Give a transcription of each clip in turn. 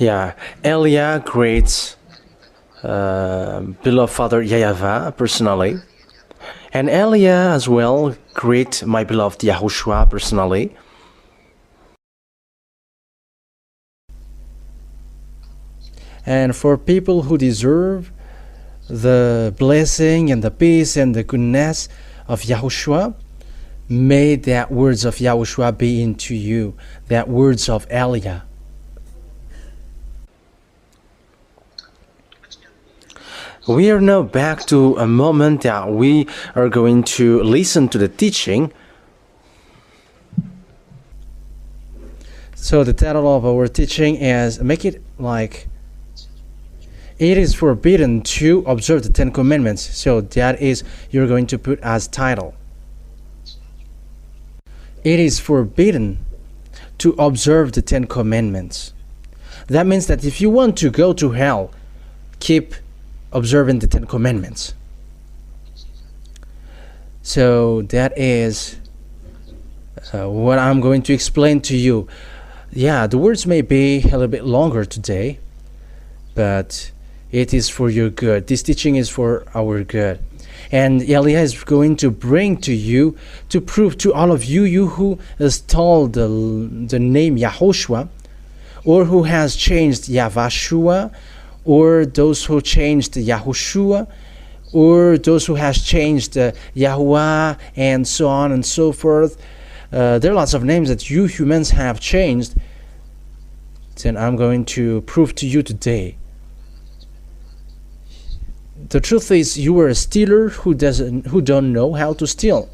Yeah, Elia greets beloved Father YAHVAH personally, and Elia as well greet my beloved YAHOSHUAH personally. And for people who deserve the blessing and the peace and the goodness of YAHOSHUAH, may that words of YAHOSHUAH be into you, that words of Elia. We are now back to a moment that we are going to listen to the teaching. So the title of our teaching is, make it like, it is forbidden to observe the 10 Commandments. So that is, you're going to put as title. It is forbidden to observe the 10 Commandments. That means that if you want to go to hell, keep observing the 10 Commandments. So that is what I'm going to explain to you. Yeah, the words may be a little bit longer today, but it is for your good. This teaching is for our good. And Elia is going to bring to you, to prove to all of you, you who stole the name YAHOSHUAH, or who has changed YAHVAH, or those who changed YAHOSHUAH, or those who has changed YAHWAH, and so on and so forth. There are lots of names that you humans have changed. Then I'm going to prove to you today. The truth is, you are a stealer who don't know how to steal,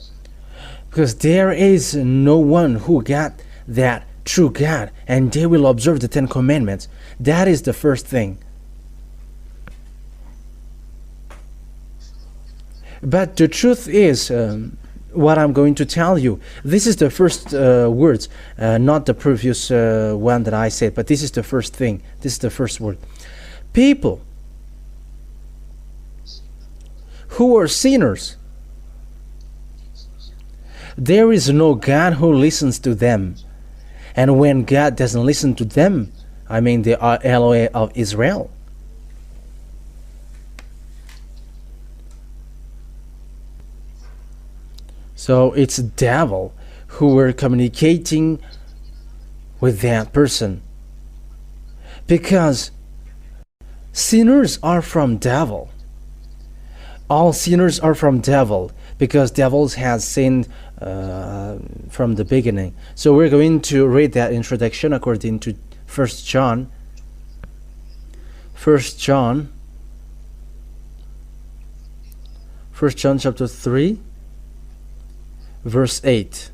because there is no one who got that true God, and they will observe the 10 Commandments. That is the first thing. But the truth is, what I'm going to tell you, this is the first words, not the previous one that I said, but this is the first thing. This is the first word. People who are sinners, there is no God who listens to them. And when God doesn't listen to them, I mean the Elohim of Israel, so it's the devil who were communicating with that person, because sinners are from devil. All sinners are from devil, because devils has sinned from the beginning. So we're going to read that introduction according to 1 John. 1 John chapter 3 verse 8.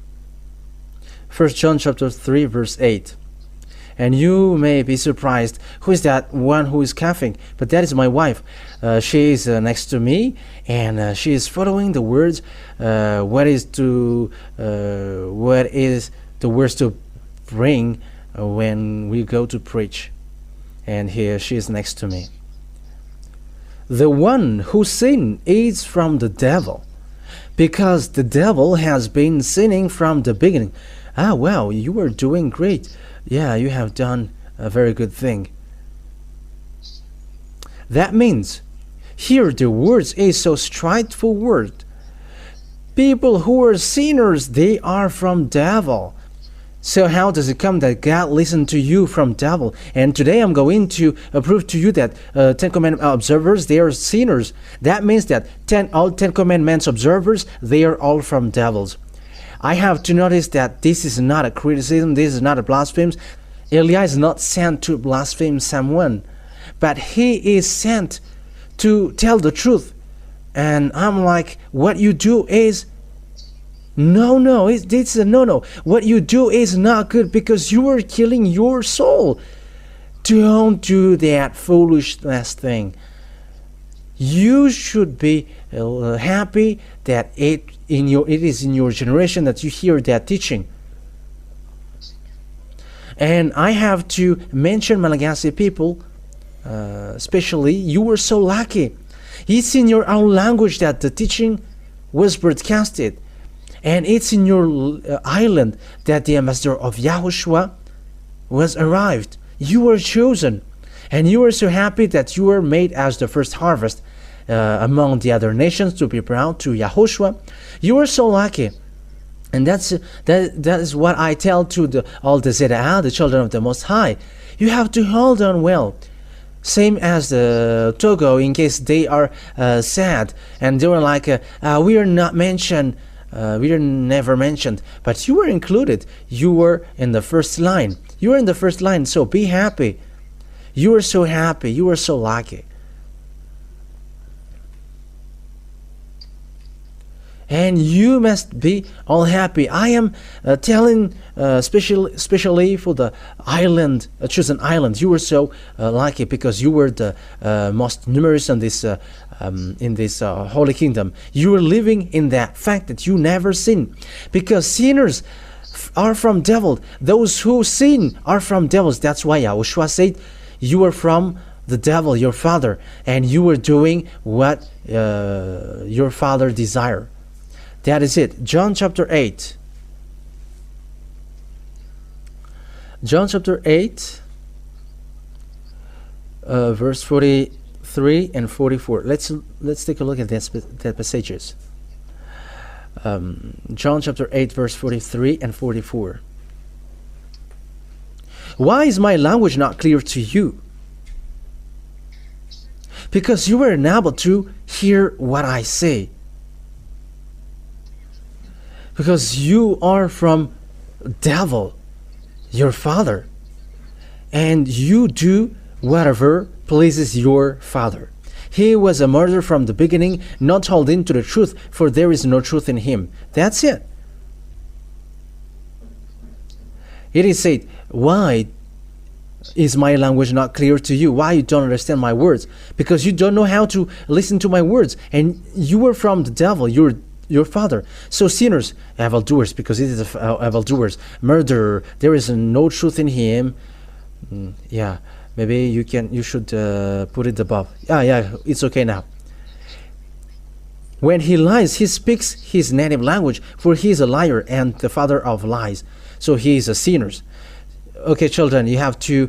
1 John chapter 3 verse 8. And you may be surprised, who is that one who is coughing? But that is my wife. She is next to me, and she is following the words. What is the words to bring when we go to preach? And here she is next to me. The one who sinned is from the devil, because the devil has been sinning from the beginning. Ah, wow, you are doing great. Yeah, you have done a very good thing. That means, here the words is so straightforward. People who are sinners, they are from devil. So how does it come that God listened to you from devil? And today I'm going to prove to you that 10 Commandment observers, they are sinners. That means that all 10 Commandments observers, they are all from devils. I have to notice that this is not a criticism, this is not a blasphemy. Elia is not sent to blaspheme someone, but he is sent to tell the truth. And I'm like, what you do is no, it's a no. What you do is not good, because you are killing your soul. Don't do that foolishness thing. You should be happy that it is in your generation that you hear that teaching. And I have to mention Malagasy people, especially, you were so lucky. It's in your own language that the teaching was broadcasted. And it's in your island that the ambassador of YAHOSHUAH was arrived. You were chosen, and you were so happy that you were made as the first harvest among the other nations to be brought to YAHOSHUAH. You were so lucky. And that is what I tell to all the Zeda'ah, the children of the Most High. You have to hold on well. Same as the Togo, in case they are sad and they were like, we are not mentioned, we are never mentioned, but you were included. You were in the first line. You were in the first line, so be happy. You were so happy. You were so lucky. And you must be all happy. I am telling especially for the island, chosen island. You were so lucky because you were the most numerous in this holy kingdom. You were living in that fact that you never sin, because sinners are from devil. Those who sin are from devils. That's why YAHOSHUAH said, you were from the devil, your father, and you were doing what your father desired. That is it. John chapter 8. John chapter 8, verse 43 and 44. Let's take a look at that passages. John chapter 8, verse 43 and 44. Why is my language not clear to you? Because you were unable to hear what I say. Because you are from devil, your father, and you do whatever pleases your father. He was a murderer from the beginning, not holding to the truth, for there is no truth in him. That's it. It is said, why is my language not clear to you? Why you don't understand my words? Because you don't know how to listen to my words, and you were from the devil, your father. So sinners, evildoers, because it is evildoers, murderer, there is no truth in him. Yeah, maybe you should put it above. Yeah, it's okay now. When he lies, he speaks his native language, for he is a liar and the father of lies. So he is a sinner. Okay, children, you have to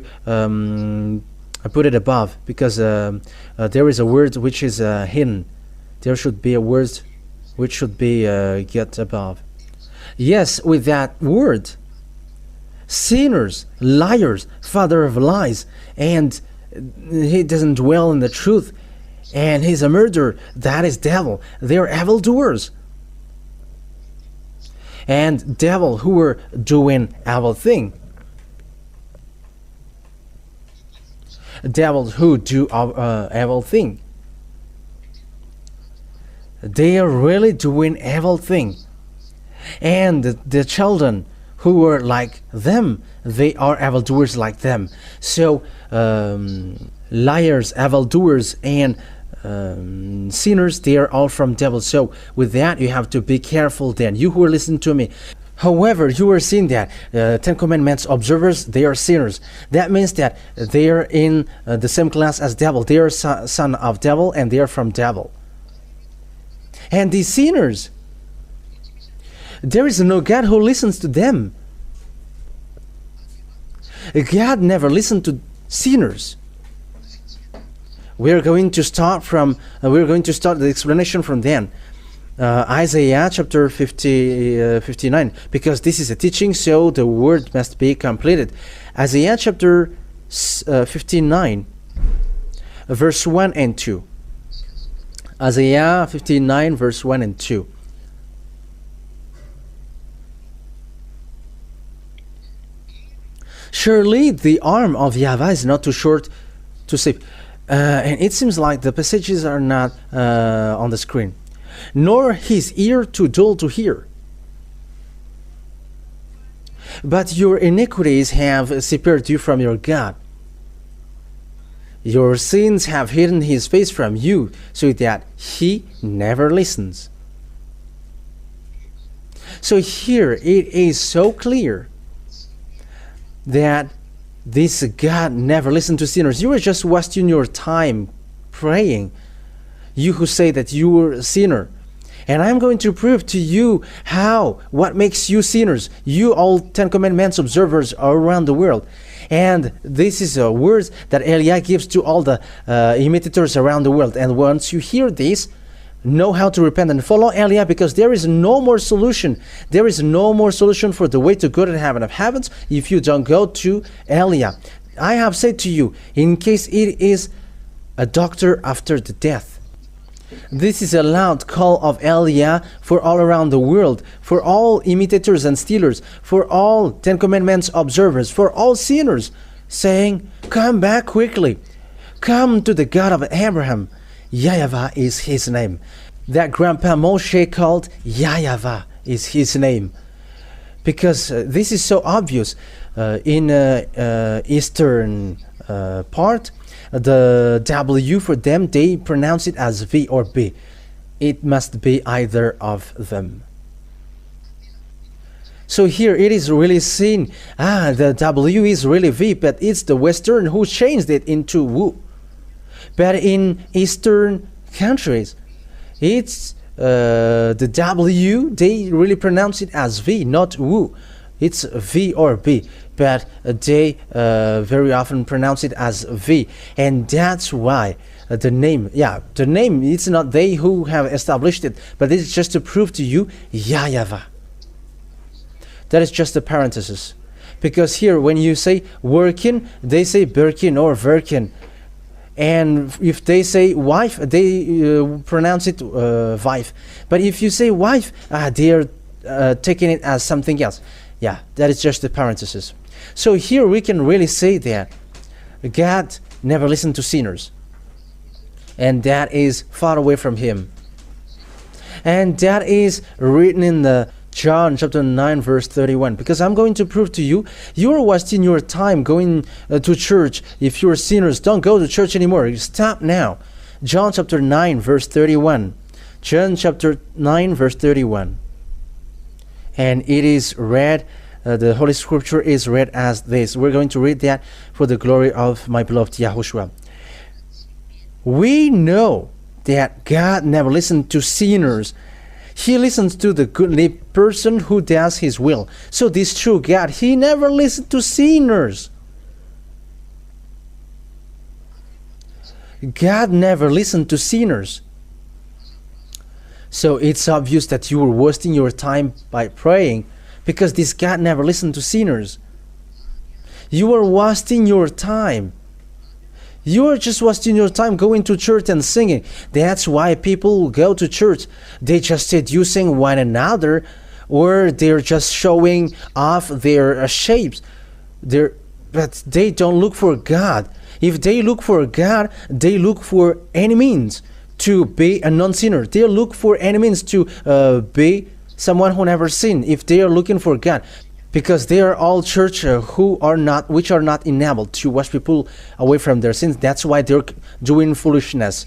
put it above, because there is a word which is hidden. There should be a word which should be get above. Yes, with that word, sinners, liars, father of lies, and he doesn't dwell in the truth, and he's a murderer. That is devil. They are evildoers, and devil who are doing evil thing. Devils who do evil thing. They are really doing evil thing. And the children who were like them, they are evildoers like them. So liars, evildoers, and sinners, they are all from devils. So with that, you have to be careful then, you who are listening to me. However, you are seeing that Ten Commandments observers, they are sinners. That means that they are in the same class as devil. They are son of devil, and they are from devil. And these sinners, there is no God who listens to them. God never listened to sinners. We're going to start the explanation from then. Isaiah chapter 59, because this is a teaching, so the word must be completed. Isaiah chapter 59, verse 1 and 2. Isaiah 59, verse 1 and 2. Surely the arm of YAHVAH is not too short to save. And it seems like the passages are not on the screen. Nor his ear too dull to hear. But your iniquities have separated you from your God. Your sins have hidden his face from you, so that he never listens. So here it is so clear that this God never listened to sinners. You were just wasting your time praying. You who say that you were a sinner, And I'm going to prove to you what makes you sinners, you all Ten Commandments observers around the world. And this is a word that Eliah gives to all the imitators around the world. And once you hear this, know how to repent and follow Eliah, because there is no more solution. There is no more solution for the way to go to the heaven of heavens if you don't go to Eliah. I have said to you, in case it is a doctor after the death. This is a loud call of Eliah for all around the world, for all imitators and stealers, for all Ten Commandments observers, for all sinners, saying, come back quickly. Come to the God of Abraham. YAHVAH is his name. That Grandpa Moshe called YAHVAH is his name. Because this is so obvious. In Eastern part, the W for them, they pronounce it as V or B. It must be either of them. So here it is really seen, the W is really V, but it's the Western who changed it into W. But in Eastern countries, it's the W, they really pronounce it as V, not W. It's V or B, but they very often pronounce it as V. And that's why the name, it's not they who have established it, but it's just to prove to you, YAHVAH. That is just a parenthesis. Because here, when you say working, they say Birkin or Verkin. And if they say wife, they pronounce it wife. But if you say wife, they are taking it as something else. Yeah, that is just a parenthesis. So here we can really say that God never listened to sinners. And that is far away from him. And that is written in the John chapter 9 verse 31. Because I'm going to prove to you, you are wasting your time going to church. If you're sinners, don't go to church anymore. Stop now. John chapter 9 verse 31. John chapter 9 verse 31. And it is read, the Holy Scripture is read as this. We're going to read that for the glory of my beloved YAHOSHUAH. We know that God never listened to sinners. He listens to the godly person who does his will. So this true God, he never listened to sinners. God never listened to sinners. So it's obvious that you were wasting your time by praying, because this God never listened to sinners. You are wasting your time. You are just wasting your time going to church and singing. That's why people go to church. They just seducing one another, or they're just showing off their shapes. But they don't look for God. If they look for God, they look for any means to be a non-sinner. They look for any means to be someone who never sinned, if they are looking for God. Because they are all church which are not enabled to wash people away from their sins. That's why they're doing foolishness.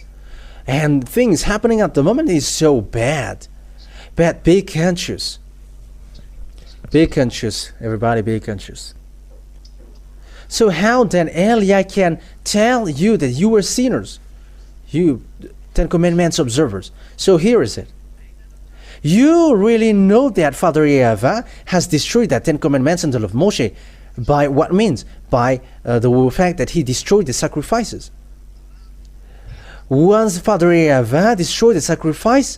And things happening at the moment is so bad. But be conscious. Be conscious. Everybody be conscious. So how then Eliah can tell you that you are sinners? You Ten Commandments observers. So here is it. You really know that Father YAHVAH has destroyed that Ten Commandments and the law of Moshe. By what means? By the fact that he destroyed the sacrifices. Once Father YAHVAH destroyed the sacrifice,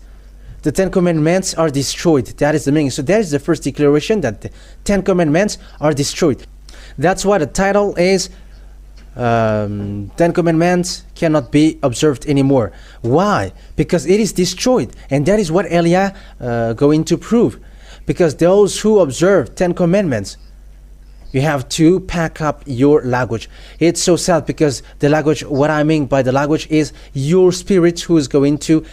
the Ten Commandments are destroyed. That is the meaning. So that is the first declaration, that the Ten Commandments are destroyed. That's why the title is Ten Commandments cannot be observed anymore. Why? Because it is destroyed. And that is what Eliah going to prove. Because those who observe Ten Commandments, you have to pack up your luggage. It's so sad, because the luggage, what I mean by the luggage is your spirit who is going to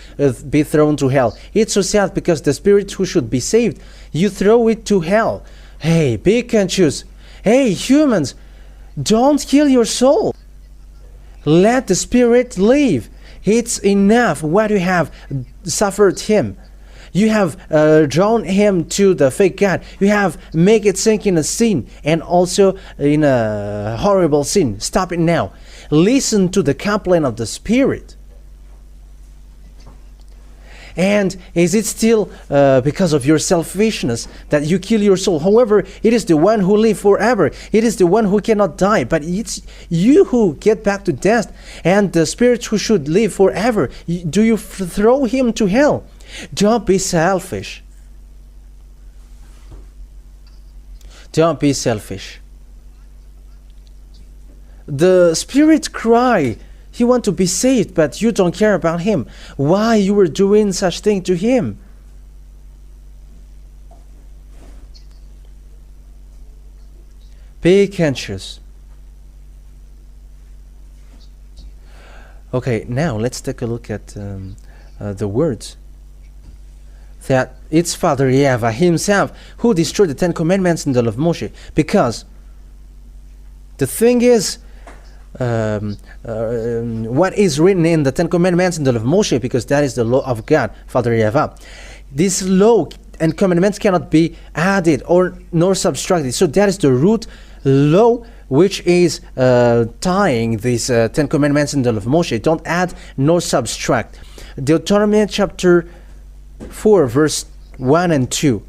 be thrown to hell. It's so sad, because the spirit who should be saved, you throw it to hell. Hey, be conscious. Hey, humans, don't kill your soul. Let the spirit live. It's enough what you have suffered him. You have drawn him to the fake God. You have make it sink in a sin, and also in a horrible sin. Stop it now. Listen to the complaint of the spirit. And is it still because of your selfishness that you kill your soul? However, it is the one who lives forever. It is the one who cannot die. But it's you who get back to death. And the spirit who should live forever, do you throw him to hell? Don't be selfish. Don't be selfish. The spirit cry. He wants to be saved, but you don't care about him. Why you were doing such thing to him? Be conscious. Okay, now let's take a look at the words. That it's Father YAHVAH himself who destroyed the 10 Commandments in the law of Moshe. Because the thing is, what is written in the 10 Commandments in the law of Moshe, because that is the law of God, Father YAHVAH. This law and commandments cannot be added or nor subtracted. So that is the root law which is tying these 10 Commandments in the law of Moshe. Don't add nor subtract. Deuteronomy chapter 4 verse 1 and 2.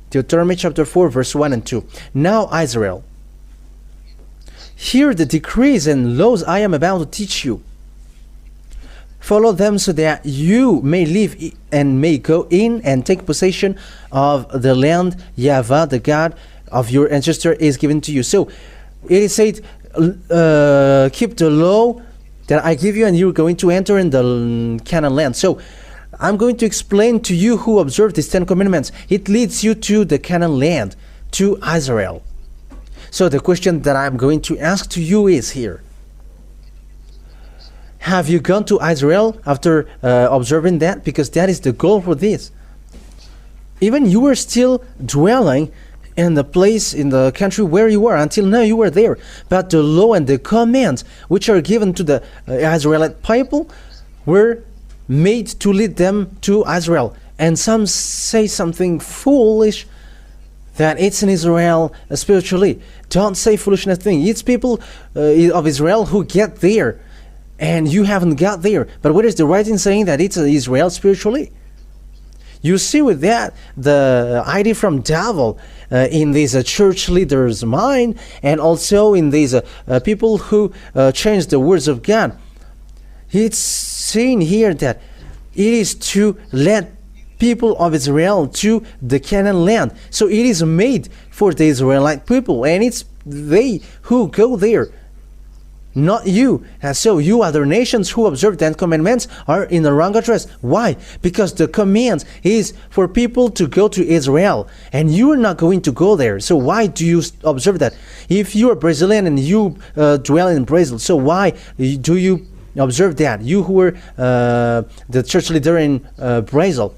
Deuteronomy chapter 4 verse 1 and 2. Now Israel, hear the decrees and laws I am about to teach you. Follow them so that you may live and may go in and take possession of the land YAHVAH, the God of your ancestor, is given to you. So it is said, keep the law that I give you and you're going to enter in the Canaan land. So I'm going to explain to you who observe these 10 commandments. It leads you to the Canaan land, to Israel. So the question that I'm going to ask to you is here. Have you gone to Israel after observing that? Because that is the goal for this. Even you were still dwelling in the place, in the country where you were. Until now you were there. But the law and the commands which are given to the Israelite people were made to lead them to Israel. And some say something foolish, that it's in Israel spiritually. Don't say foolishness thing. It's people of Israel who get there, and you haven't got there. But what is the writing saying that it's Israel spiritually? You see with that the idea from devil in these church leaders' mind, and also in these people who change the words of God. It's saying here that it is to let people of Israel to the Canaan land. So it is made for the Israelite people, and it's they who go there, not you. And so you other nations who observe 10 commandments are in the wrong address. Why? Because the command is for people to go to Israel, and you are not going to go there. So why do you observe that? If you are Brazilian and you dwell in Brazil, so why do you observe that? You who were the church leader in Brazil,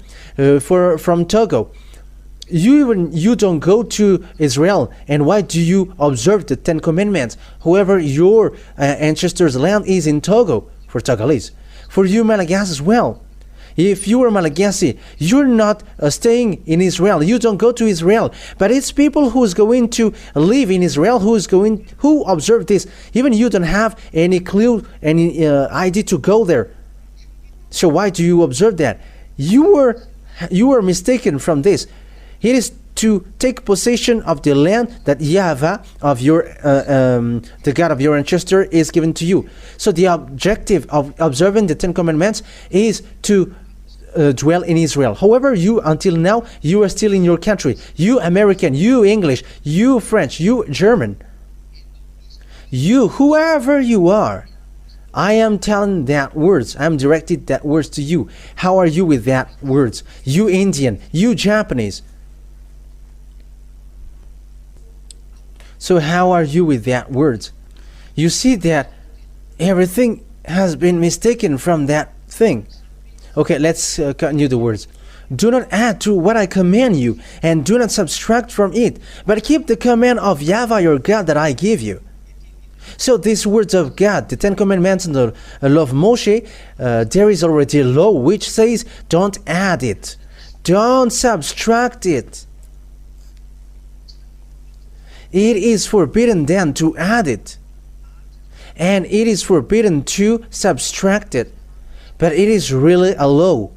from Togo, you don't go to Israel, and why do you observe the 10 commandments? However, your ancestors' land is in Togo, for Togolese. For you Malagasy as well. If you are Malagasy, you're not staying in Israel. You don't go to Israel. But it's people who's going to live in Israel who observe this. Even you don't have any clue, any idea to go there. So why do you observe that? You were mistaken from this. It is to take possession of the land that YAHVAH of your the God of your ancestor is given to you. So the objective of observing the 10 commandments is to dwell in Israel. However, you until now you are still in your country. You American, you English, you French, you German, you whoever you are. I am telling that words. I am directed that words to you. How are you with that words? You Indian, you Japanese. So how are you with that words? You see that everything has been mistaken from that thing. Okay, let's continue the words. Do not add to what I command you, and do not subtract from it, but keep the command of YAHVAH your God that I give you. So these words of God, the 10 commandments and the law of Moshe, there is already a law which says don't add it, don't subtract it. It is forbidden then to add it, and it is forbidden to subtract it, but it is really a law.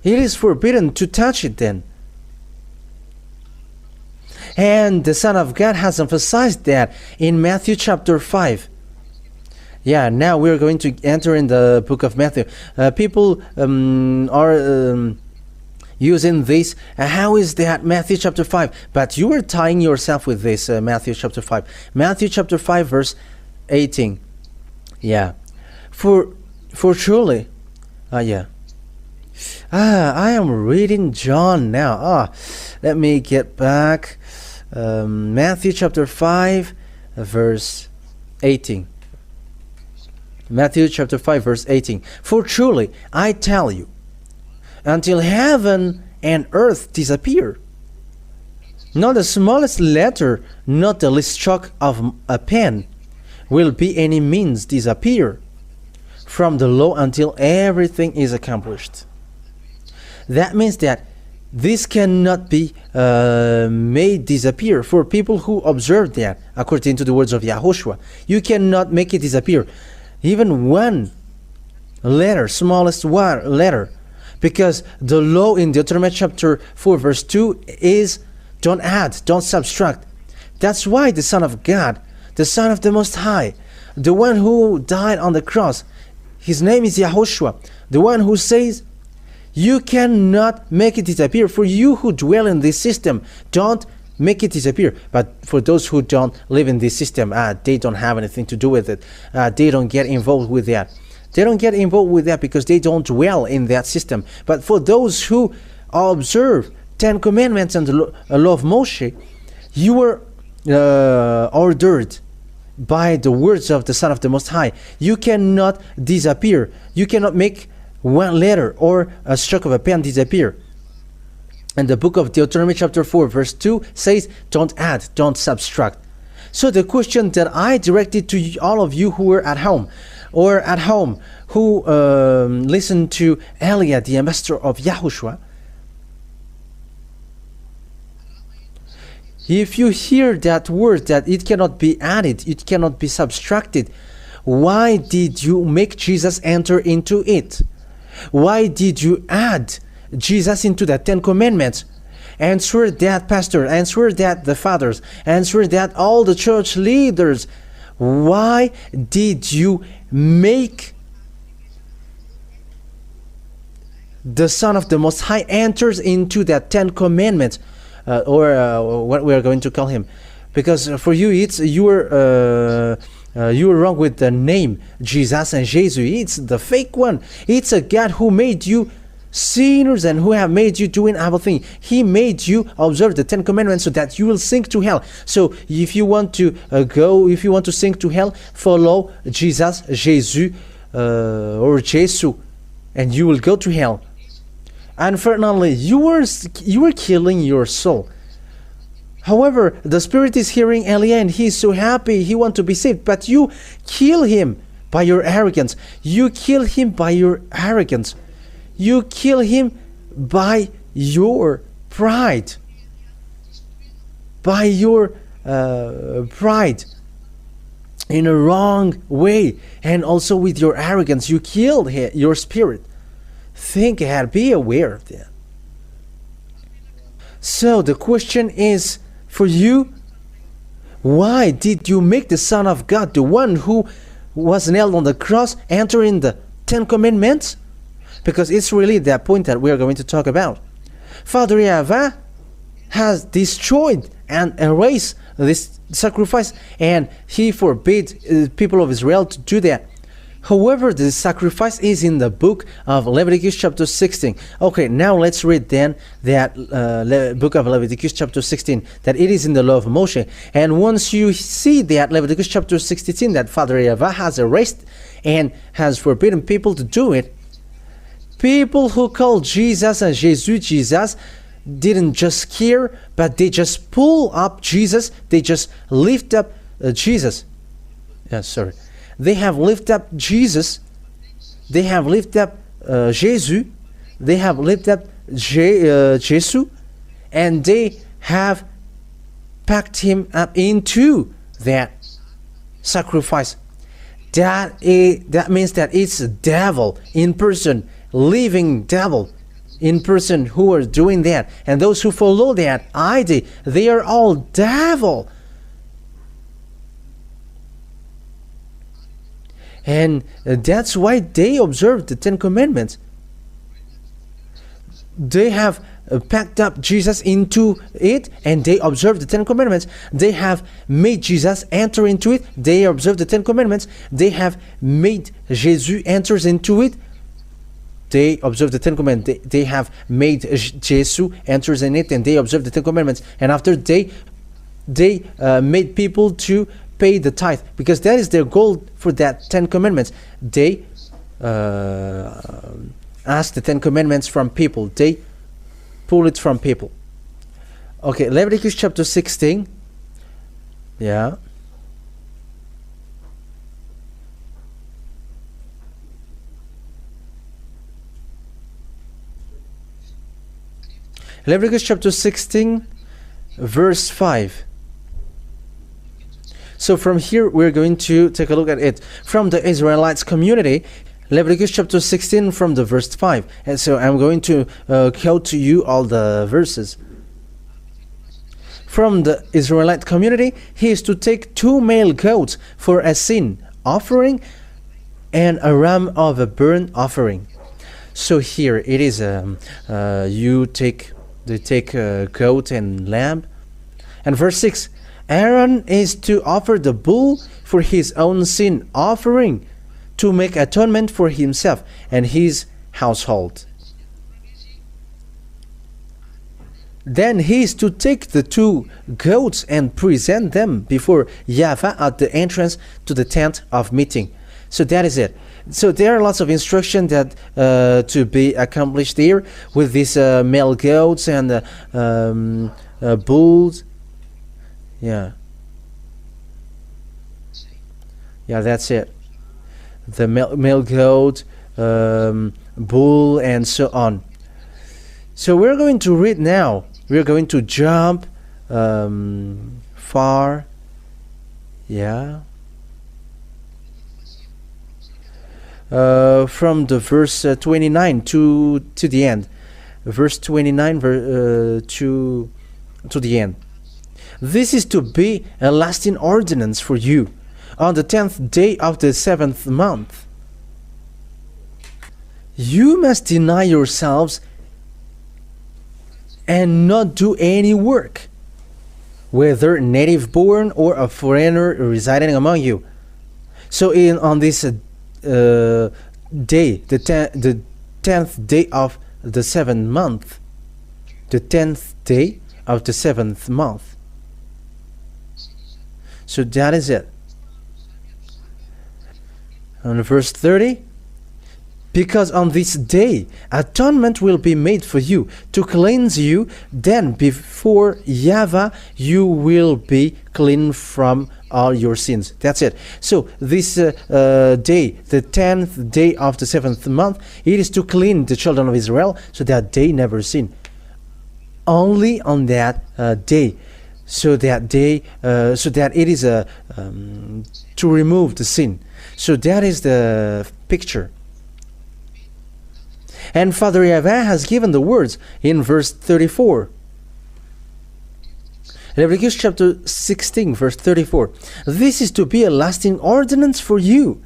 It is forbidden to touch it then. And the Son of God has emphasized that in Matthew chapter 5. Yeah, now we're going to enter in the book of Matthew. People are using this. How is that Matthew chapter 5? But you are tying yourself with this Matthew chapter 5. Matthew chapter 5 verse 18. Yeah. For truly. I am reading John now. Let me get back. Matthew chapter 5 verse 18. Matthew chapter 5 verse 18. For truly I tell you, until heaven and earth disappear, not the smallest letter, not the least stroke of a pen will by any means disappear from the law until everything is accomplished. That means that this cannot be made disappear. For people who observe that, according to the words of YAHOSHUAH, you cannot make it disappear, even one letter, smallest one letter, because the law in Deuteronomy chapter 4 verse 2 is don't add, don't subtract. That's why the Son of God, the Son of the Most High, the one who died on the cross, his name is YAHOSHUAH, the one who says, you cannot make it disappear. For you who dwell in this system, don't make it disappear. But for those who don't live in this system, they don't have anything to do with it. They don't get involved with that. They don't get involved with that because they don't dwell in that system. But for those who observe 10 commandments and the law of Moshe, you were ordered by the words of the Son of the Most High. You cannot disappear. You cannot make one letter or a stroke of a pen disappear. And the book of Deuteronomy chapter 4 verse 2 says, don't add, don't subtract. So the question that I directed to all of you who were at home, or at home who listened to Elia, the ambassador of YAHOSHUAH, if you hear that word that it cannot be added, it cannot be subtracted, why did you make Jesus enter into it? Why did you add Jesus into the 10 commandments? Answer that, pastor. Answer that, the fathers. Answer that, all the church leaders. Why did you make the Son of the Most High enters into that 10 commandments? Or what we are going to call him? Because for you, it's you were wrong with the name Jesus and Jesus. It's the fake one. It's a God who made you sinners and who have made you doing evil things. He made you observe the 10 commandments so that you will sink to hell. So if you want to if you want to sink to hell, follow Jesus, or Jesus, and you will go to hell. Unfortunately, you were killing your soul. However, the Spirit is hearing Elia and he is so happy, he wants to be saved. But you kill him by your arrogance. You kill him by your arrogance. You kill him by your pride. By your pride. In a wrong way. And also with your arrogance, you killed your spirit. Think ahead. Be aware of that. So the question is, for you, why did you make the Son of God, the one who was nailed on the cross, enter in the 10 commandments? Because it's really that point that we are going to talk about. Father YAHVAH has destroyed and erased this sacrifice, and he forbade people of Israel to do that. However, the sacrifice is in the book of Leviticus chapter 16. Okay, now let's read then that book of Leviticus chapter 16, that it is in the law of Moshe. And once you see that Leviticus chapter 16, that Father YAHVAH has erased and has forbidden people to do it, people who call Jesus and Jesus didn't just care, but they just pull up Jesus, they just lift up Jesus. They have lifted up Jesus, they have lifted up Jesus, they have lifted up Jesus, and they have packed him up into that sacrifice. That means that it's a devil in person, living devil. in person who are doing that, and those who follow that idea, they are all devil. And that's why they observe the Ten Commandments. They have packed up Jesus into it, and they observe the Ten Commandments. They have made Jesus enter into it. They observe the Ten Commandments. They have made Jesus enters into it. They observe the Ten Commandments. They have made Jesus enters in it, and they observe the Ten Commandments. And after they made people to pay the tithe, because that is their goal for that Ten Commandments. They ask the Ten Commandments from people. They pull it from people. Okay, Leviticus chapter 16. Yeah. Leviticus chapter 16, verse 5. So from here, we're going to take a look at it. From the Israelites community, Leviticus chapter 16 from the verse 5. And so I'm going to quote to you all the verses. From the Israelite community, he is to take 2 male goats for a sin offering and a ram of a burnt offering. So here it is, they take a goat and lamb. And verse 6, Aaron is to offer the bull for his own sin offering, to make atonement for himself and his household. Then he is to take the 2 goats and present them before YAHVAH at the entrance to the tent of meeting. So that is it. So there are lots of instruction that to be accomplished here with these male goats and bulls. Yeah, that's it. The male goat, bull, and so on. So we're going to read now. We're going to jump far. Yeah. From the verse 29 to the end. Verse 29 to the end. This is to be a lasting ordinance for you. On the 10th day of the 7th month, you must deny yourselves and not do any work, whether native born or a foreigner residing among you. So on this day, the 10th day of the 7th month, the 10th day of the 7th month. So that is it. On verse 30, because on this day atonement will be made for you to cleanse you, then before YAHVAH you will be clean from all your sins. That's it. So this day, the 10th day of the 7th month, it is to clean the children of Israel so that they never sin. Only on that day. So that it is to remove the sin. So that is the picture. And Father YAHVAH has given the words in verse 34. Leviticus chapter 16, verse 34. This is to be a lasting ordinance for you.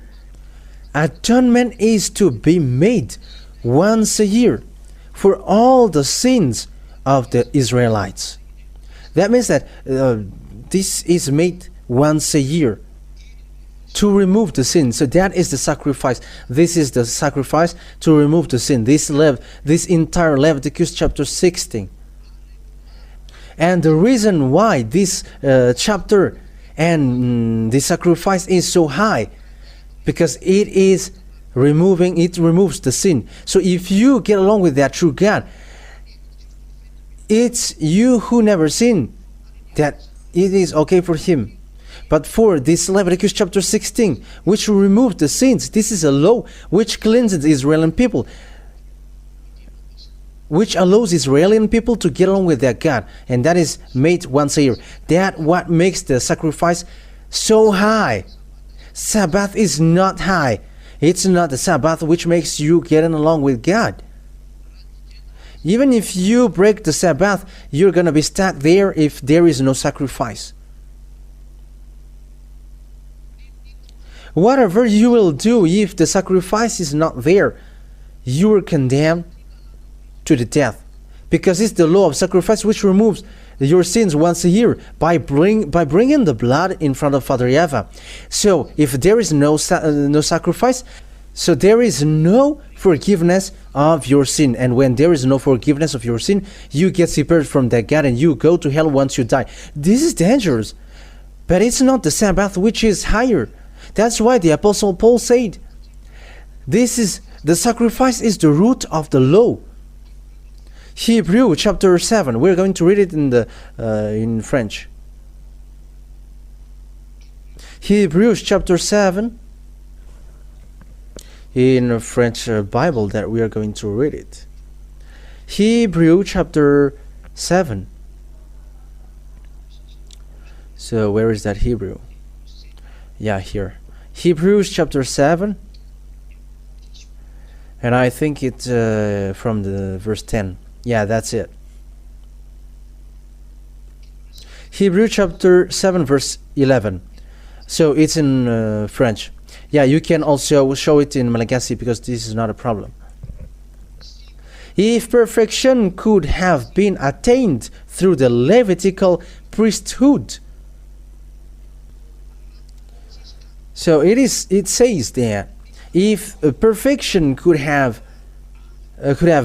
Atonement is to be made once a year for all the sins of the Israelites. That means that this is made once a year to remove the sin. So that is the sacrifice. This is the sacrifice to remove the sin. This entire Leviticus chapter 16. And the reason why this chapter and the sacrifice is so high, because it removes the sin. So if you get along with that true God, it's you who never sin, that it is okay for him. But for this Leviticus chapter 16, which will remove the sins, this is a law which cleanses the Israeli people, which allows Israeli people to get along with their God, and that is made once a year. That what makes the sacrifice so high. Sabbath is not high. It's not the Sabbath which makes you get along with God. Even if you break the Sabbath, you're going to be stuck there if there is no sacrifice. Whatever you will do, if the sacrifice is not there, you are condemned to the death. Because it's the law of sacrifice which removes your sins once a year by bringing the blood in front of Father YAHVAH. So if there is no sacrifice, so there is no forgiveness of your sin. And when there is no forgiveness of your sin, you get separated from that God and you go to hell once you die. This is dangerous. But it's not the Sabbath which is higher. That's why the Apostle Paul said, the sacrifice is the root of the law. Hebrews chapter 7. We're going to read it in French. Hebrews chapter 7. In a French Bible that we are going to read it. Hebrews chapter 7. So where is that Hebrew? Yeah, here. Hebrews chapter 7. And I think it's from the verse 10. Yeah, that's it. Hebrews chapter 7 verse 11. So it's in French. Yeah, you can also show it in Malagasy because this is not a problem. If perfection could have been attained through the Levitical priesthood. So it says that if perfection could have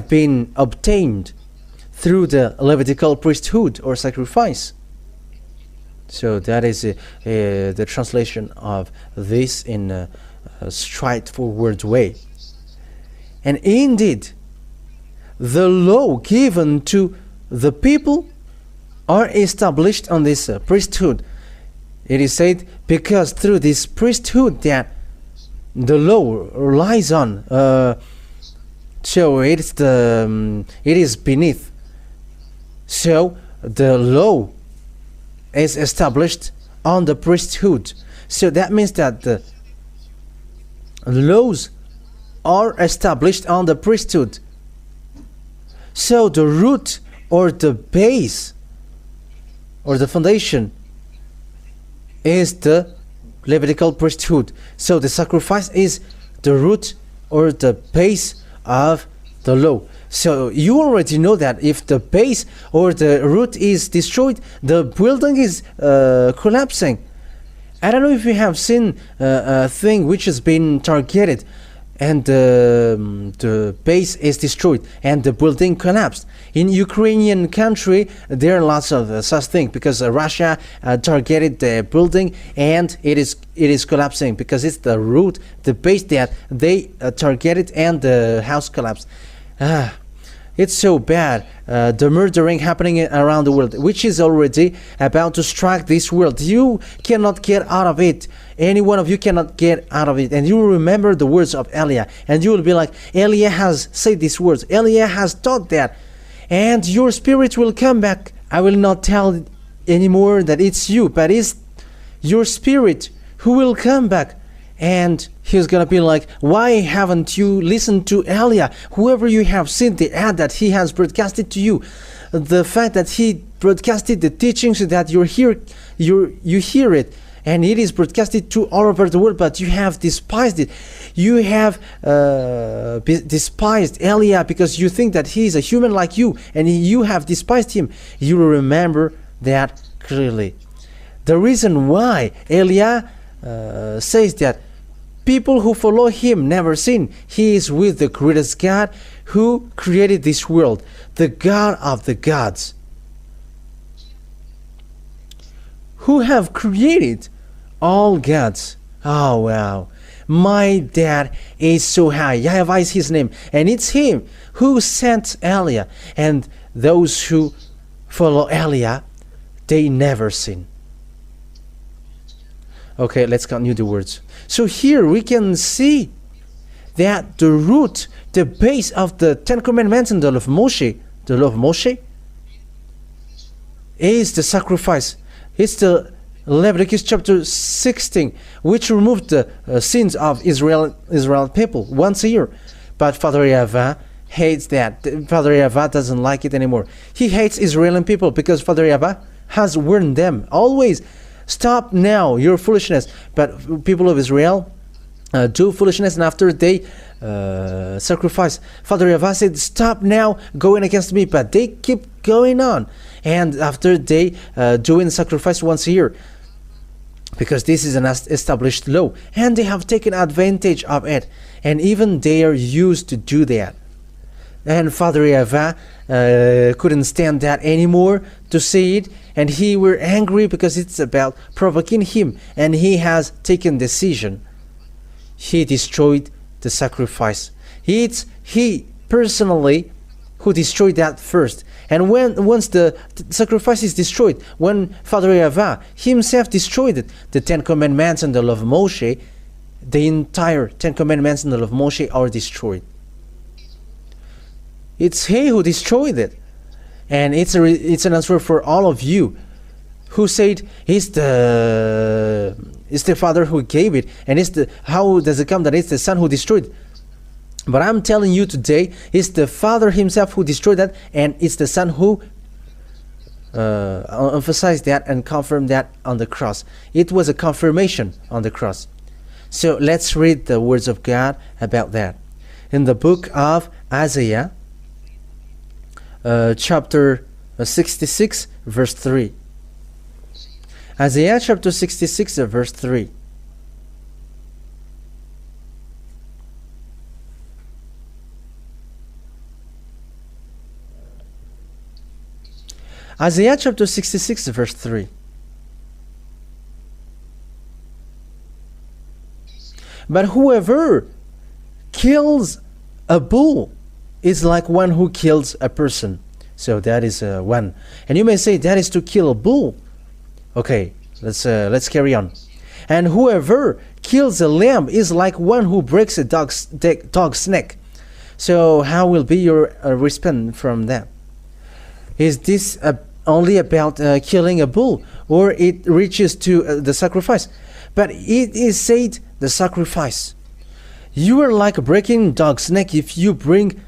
been obtained through the Levitical priesthood or sacrifice. So that is the translation of this in a straightforward way. And indeed, the law given to the people are established on this priesthood. It is said because through this priesthood that the law relies on. So it is beneath. So the law is established on the priesthood. So that means that the laws are established on the priesthood. So the root or the base or the foundation is the Levitical priesthood. So the sacrifice is the root or the base of the law. So you already know that if the base or the root is destroyed, the building is collapsing. I don't know if you have seen a thing which has been targeted and the base is destroyed and the building collapsed. In Ukrainian country, there are lots of such things because Russia targeted the building and it is collapsing because it's the root, the base that they targeted and the house collapsed. It's so bad, the murdering happening around the world, which is already about to strike this world. You cannot get out of it. Any one of you cannot get out of it. And you will remember the words of Eliah. And you will be like, Eliah has said these words. Eliah has taught that. And your spirit will come back. I will not tell anymore that it's you, but it's your spirit who will come back. And he's gonna be like, why haven't you listened to Eliah? Whoever you have seen the ad that he has broadcasted to you, the fact that he broadcasted the teachings that you hear it, and it is broadcasted to all over the world, but you have despised it. You have despised Eliah because you think that he is a human like you, and you have despised him. You will remember that clearly. The reason why Eliah says that people who follow him never sin. He is with the greatest God who created this world, the God of the gods, who have created all gods. Oh wow, my dad is so high. YAHVAH is his name, and it's him who sent Eliah, and those who follow Eliah, they never sin. Okay, let's continue the words. So here we can see that the root, the base of the Ten Commandments and the law of Moshe, is the sacrifice. It's the Leviticus chapter 16, which removed the sins of Israel people once a year. But Father YAHVAH hates that. Father YAHVAH doesn't like it anymore. He hates Israeli people because Father YAHVAH has warned them always, stop now your foolishness. But people of Israel do foolishness, and after they sacrifice, Father YAHVAH said, stop now going against me, but they keep going on. And after they doing sacrifice once a year, because this is an established law, and they have taken advantage of it, and even they are used to do that. And Father YAHVAH couldn't stand that anymore to see it, and he were angry because it's about provoking him, and he has taken decision. He destroyed the sacrifice. It's he personally who destroyed that first. And once the sacrifice is destroyed, when Father YAHVAH himself destroyed it, the 10 Commandments and the law of Moshe, the entire 10 Commandments and the law of Moshe are destroyed. It's he who destroyed it. And it's an answer for all of you who said it's the Father who gave it, and how does it come that it's the Son who destroyed it? But I'm telling you today, it's the Father himself who destroyed that, and it's the Son who emphasized that and confirmed that on the cross. It was a confirmation on the cross. So let's read the words of God about that. In the book of Isaiah, chapter 66, verse 3. Isaiah chapter 66, verse 3. Isaiah chapter 66, verse 3. But whoever kills a bull is like one who kills a person. So that is one. And you may say that is to kill a bull. Okay, let's carry on. And whoever kills a lamb is like one who breaks a dog's neck. So how will be your response from that? Is this only about killing a bull, or it reaches to the sacrifice? But it is said the sacrifice. You are like breaking dog's neck if you bring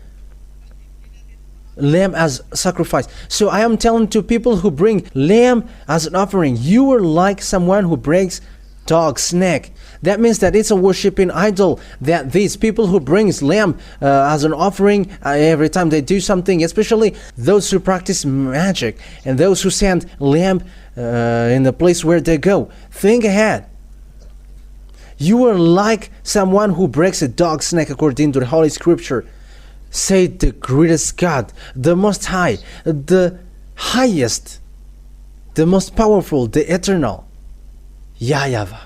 lamb as sacrifice. So I am telling to people who bring lamb as an offering, you are like someone who breaks dog's neck. That means that it's a worshiping idol, that these people who brings lamb as an offering every time they do something, especially those who practice magic and those who send lamb in the place where they go. Think ahead. You are like someone who breaks a dog's neck according to the Holy Scripture. Say the greatest God, the Most High, the highest, the most powerful, the eternal, YAHVAH.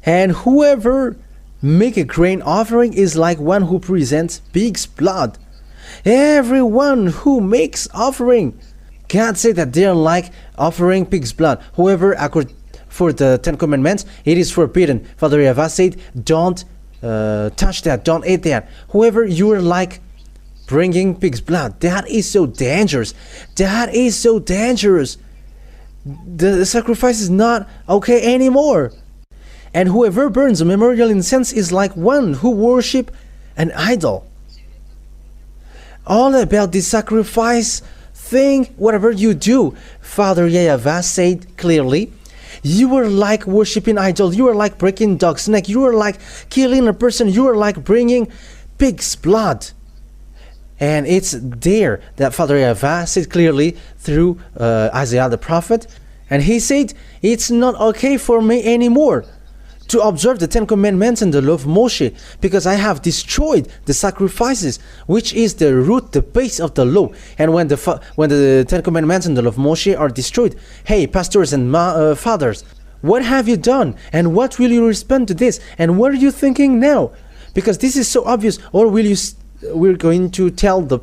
And whoever make a grain offering is like one who presents pig's blood. Everyone who makes offering, God said that they are like offering pig's blood. Whoever, for the 10 Commandments, it is forbidden. Father YAHVAH said, don't touch that, don't eat that. Whoever, you are like bringing pig's blood. That is so dangerous. That is so dangerous. The sacrifice is not okay anymore. And whoever burns a memorial incense is like one who worship an idol. All about this sacrifice thing, whatever you do, Father YAHVAH said clearly, you are like worshiping idol, you are like breaking dog's neck, you are like killing a person, you are like bringing pig's blood. And it's there that Father YAHVAH said clearly through Isaiah the prophet. And he said, it's not okay for me anymore to observe the 10 Commandments and the law of Moshe, because I have destroyed the sacrifices, which is the root, the base of the law. And when the 10 Commandments and the law of Moshe are destroyed, hey, pastors and fathers, what have you done? And what will you respond to this? And what are you thinking now? Because this is so obvious. Or will you we're going to tell the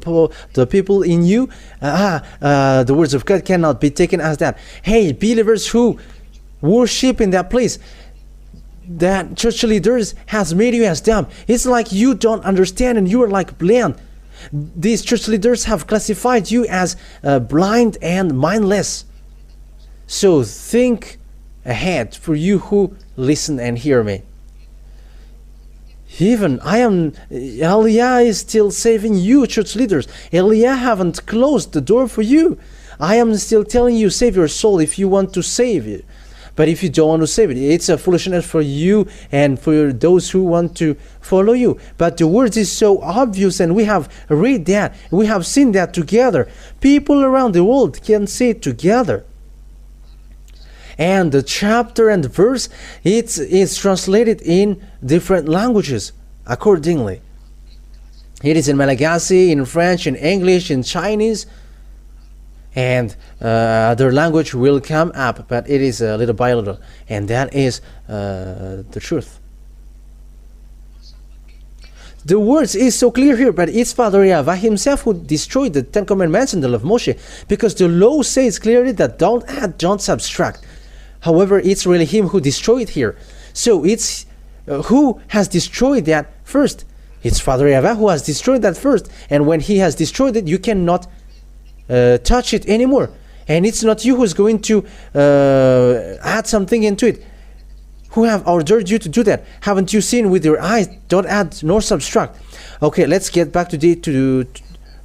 people in you, the words of God cannot be taken as that. Hey, believers who worship in that place, that church leaders has made you as dumb. It's like you don't understand and you are like blind. These church leaders have classified you as blind and mindless. So think ahead for you who listen and hear me. Even Eliah is still saving you, church leaders. Eliah haven't closed the door for you. I am still telling you, save your soul if you want to save it. But if you don't want to save it, it's a foolishness for you and for those who want to follow you. But the word is so obvious, and we have read that, we have seen that together. People around the world can see it together. And the chapter and verse, it's translated in different languages accordingly. It is in Malagasy, in French, in English, in Chinese, and other language will come up, but it is little by little, and that is the truth. The words is so clear here, but it's Father YAHVAH himself who destroyed the 10 Commandments in the law of Moshe, because the law says clearly that don't add, don't subtract. However, it's really him who destroyed here. So it's who has destroyed that first? It's Father YAHVAH who has destroyed that first, and when he has destroyed it, you cannot touch it anymore. And it's not you who's going to add something into it. Who have ordered you to do that? Haven't you seen with your eyes? Don't add nor subtract. Okay, let's get back to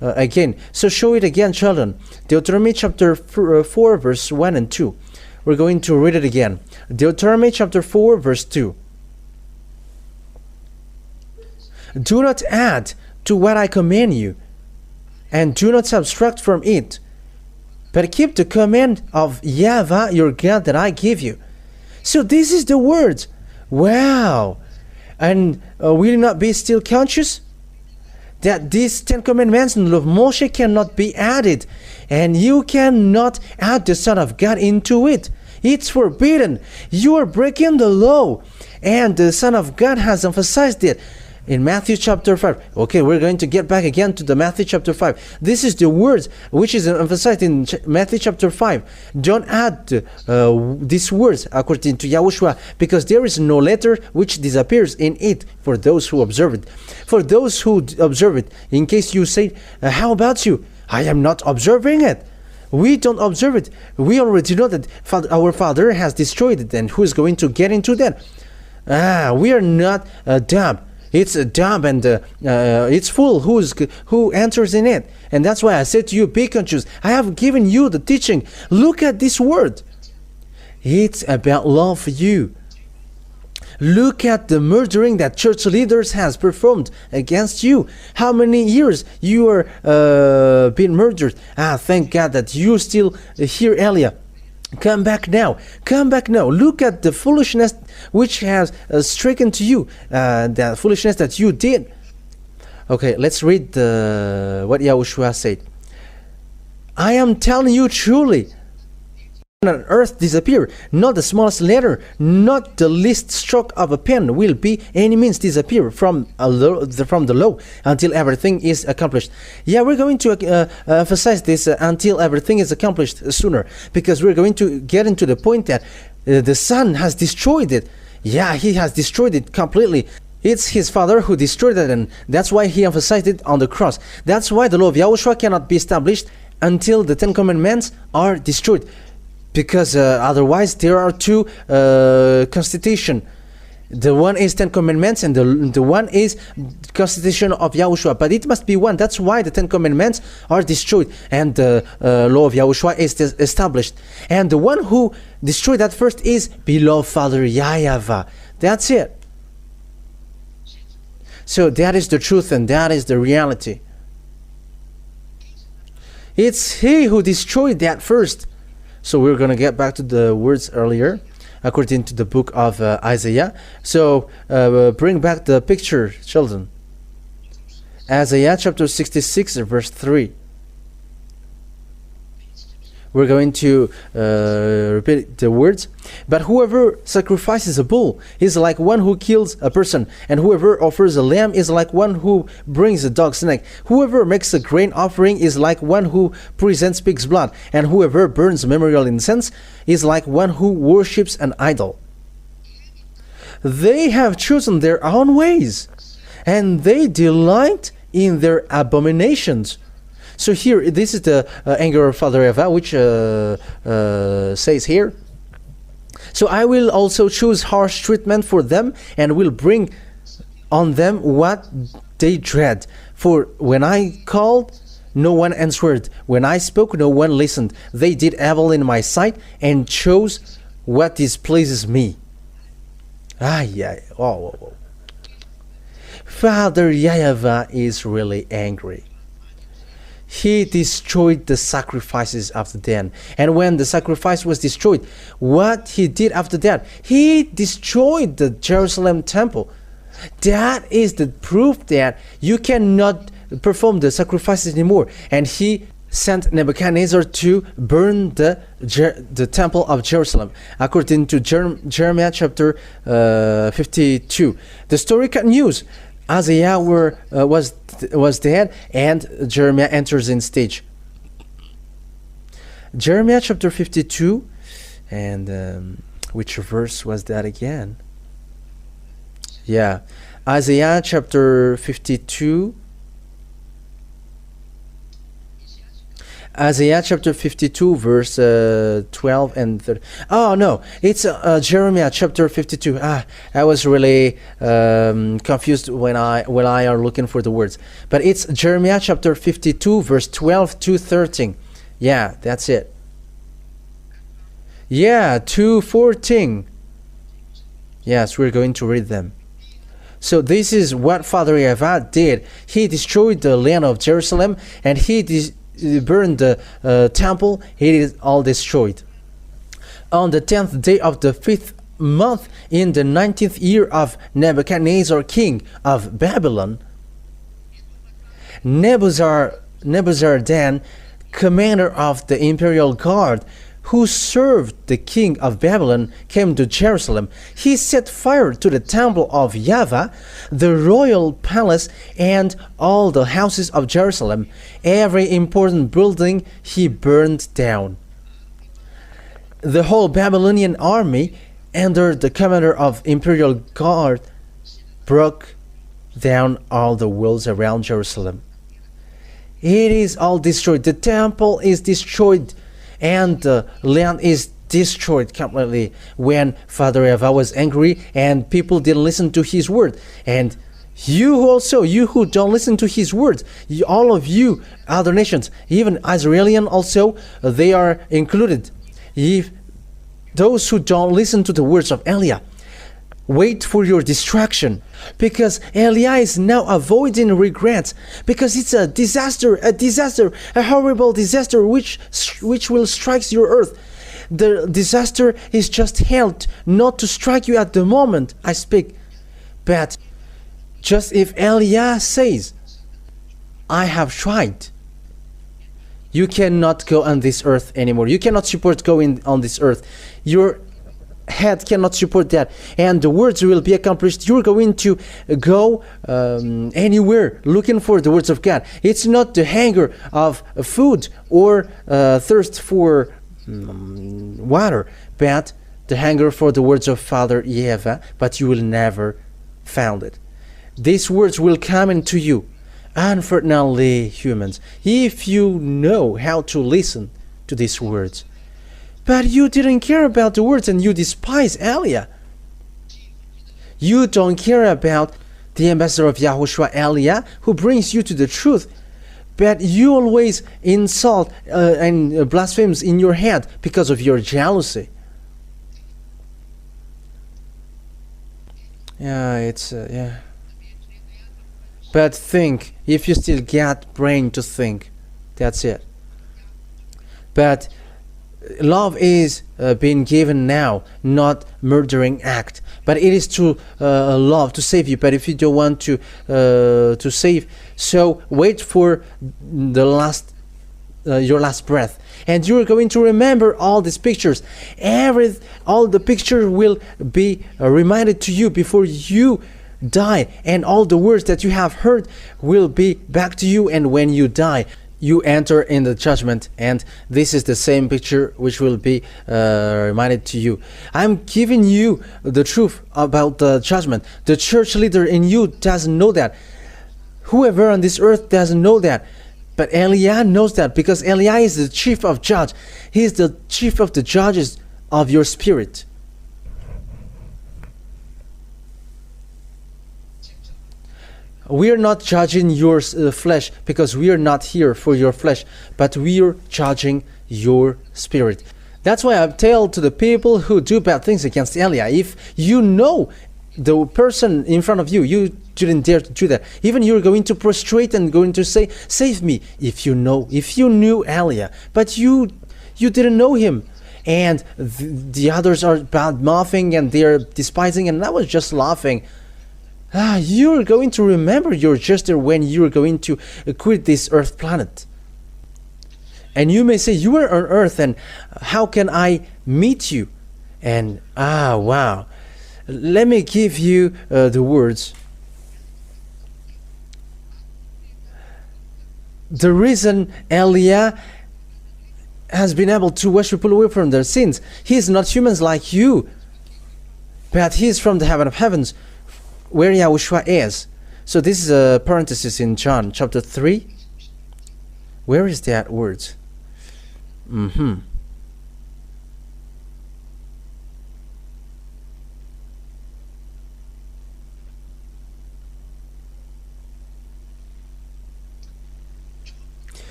again. So show it again, children. Deuteronomy chapter 4 verse 1 and 2. We're going to read it again. Deuteronomy chapter 4 verse 2. Do not add to what I command you, and do not subtract from it, but keep the command of YAHVAH your God that I give you. So this is the word. Wow. And will you not be still conscious that these 10 commandments in the law of Moshe cannot be added, and you cannot add the Son of God into it? It's forbidden. You are breaking the law, and the Son of God has emphasized it in Matthew chapter 5. Okay, we're going to get back again to the Matthew chapter 5. This is the word which is emphasized in Matthew chapter 5. Don't add these words according to YAHOSHUAH, because there is no letter which disappears in it for those who observe it. For those who observe it, in case you say, how about you? I am not observing it. We don't observe it. We already know that our Father has destroyed it, and who is going to get into that? We are not dumb. It's dumb, and it's full who enters in it. And that's why I said to you, be conscious. I have given you the teaching. Look at this word. It's about love for you. Look at the murdering that church leaders has performed against you. How many years you are being murdered? Thank God that you still here, Elia. Come back now. Come back now. Look at the foolishness which has stricken to you. The foolishness that you did. Okay, let's read what YAHOSHUAH said. I am telling you truly, on earth disappear, not the smallest letter, not the least stroke of a pen will be any means disappear from the law until everything is accomplished. Yeah, we're going to emphasize this until everything is accomplished sooner, because we're going to get into the point that the Son has destroyed it. Yeah, he has destroyed it completely. It's his Father who destroyed it, and that's why he emphasized it on the cross. That's why the law of YAHOSHUAH cannot be established until the 10 Commandments are destroyed. Because otherwise there are two constitutions. The one is 10 Commandments, and the one is constitution of YAHOSHUAH. But it must be one. That's why the 10 Commandments are destroyed, and the law of YAHOSHUAH is established. And the one who destroyed that first is beloved Father YAHVAH. That's it. So that is the truth, and that is the reality. It's he who destroyed that first. So we're going to get back to the words earlier, according to the book of Isaiah. So bring back the picture, children. Isaiah chapter 66, verse 3. We're going to repeat the words. But whoever sacrifices a bull is like one who kills a person, and whoever offers a lamb is like one who brings a dog's neck. Whoever makes a grain offering is like one who presents pig's blood, and whoever burns memorial incense is like one who worships an idol. They have chosen their own ways, and they delight in their abominations. So here, this is the anger of Father YAHVAH, which says here, so I will also choose harsh treatment for them, and will bring on them what they dread. For when I called, no one answered. When I spoke, no one listened. They did evil in my sight and chose what displeases me. Father YAHVAH is really angry. He destroyed the sacrifices after that. And when the sacrifice was destroyed, what he did after that? He destroyed the Jerusalem temple. That is the proof that you cannot perform the sacrifices anymore. And he sent Nebuchadnezzar to burn the temple of Jerusalem, according to Jeremiah chapter 52. The story continues. Isaiah was dead, and Jeremiah enters in stage. Jeremiah chapter 52, and which verse was that again? Yeah, Isaiah chapter 52. Isaiah chapter 52 verse 12 and 13. Oh no, it's Jeremiah chapter 52. I was really confused when I are looking for the words, but it's Jeremiah chapter 52 verse 12 to 13. Yeah, that's it. Yeah, 2:14. Yes, we're going to read them. So this is what Father YAHVAH did. He destroyed the land of Jerusalem, and he burned the temple. It is all destroyed. On the 10th day of the 5th month, in the 19th year of Nebuchadnezzar, king of Babylon, Nebuzaradan, commander of the imperial guard, who served the king of Babylon, came to Jerusalem. He set fire to the temple of YAHVAH, the royal palace, and all the houses of Jerusalem. Every important building he burned down. The whole Babylonian army, under the commander of imperial guard, broke down all the walls around Jerusalem. It is all destroyed. The temple is destroyed, and the land is destroyed completely. When Father YAHVAH was angry and people didn't listen to his word, and you also, you who don't listen to his words, all of you other nations, even Israelian also, they are included. If those who don't listen to the words of Eliah, wait for your destruction, because Eliah is now avoiding regrets, because it's a disaster, a horrible disaster which will strike your earth. The disaster is just held not to strike you at the moment I speak, but just if Eliah says, I have tried, you cannot go on this earth anymore. You cannot support going on this earth. Your head cannot support that, and the words will be accomplished. You're going to go anywhere looking for the words of God. It's not the hunger of food or thirst for water, but the hunger for the words of Father YAHVAH, but you will never find it. These words will come into you. Unfortunately, humans, if you know how to listen to these words, but you didn't care about the words and you despise Eliah. You don't care about the ambassador of YAHOSHUAH, Eliah, who brings you to the truth, but you always insult and blasphemes in your head because of your jealousy. Yeah, it's yeah. But think, if you still got brain to think, that's it. But love is being given now, not murdering act. But it is to love, to save you. But if you don't want to save, so wait for the your last breath, and you're going to remember all these pictures. All the pictures will be reminded to you before you die, and all the words that you have heard will be back to you. And when you die, you enter in the judgment, and this is the same picture which will be reminded to you. I'm giving you the truth about the judgment. The church leader in you doesn't know that. Whoever on this earth doesn't know that. But Eliah knows that, because Eliah is the chief of judge. He is the chief of the judges of your spirit. We are not judging your flesh, because we are not here for your flesh, but we are judging your spirit. That's why I tell to the people who do bad things against Eliah, if you know the person in front of you, you shouldn't dare to do that. Even you're going to prostrate and going to say, save me, if you knew Eliah, but you didn't know him. And the others are bad mouthing and they're despising, and I was just laughing. You're going to remember your gesture when you're going to quit this earth planet. And you may say, you are on earth, and how can I meet you? And wow, let me give you the words. The reason Eliah has been able to wash people away from their sins, he is not humans like you, but he is from the heaven of heavens, where YAHOSHUAH is. So this is a parenthesis in John chapter 3. Where is that words?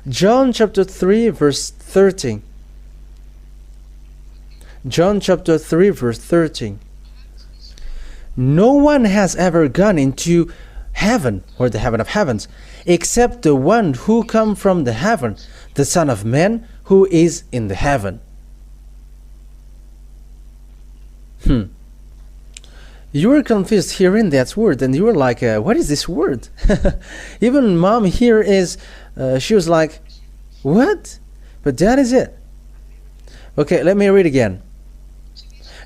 John chapter 3 verse 13. John chapter 3 verse 13. No one has ever gone into heaven, or the heaven of heavens, except the one who come from the heaven, the Son of Man who is in the heaven. You were confused hearing that word, and you were like, what is this word? Even mom here is, she was like, what? But that is it. Okay, let me read again.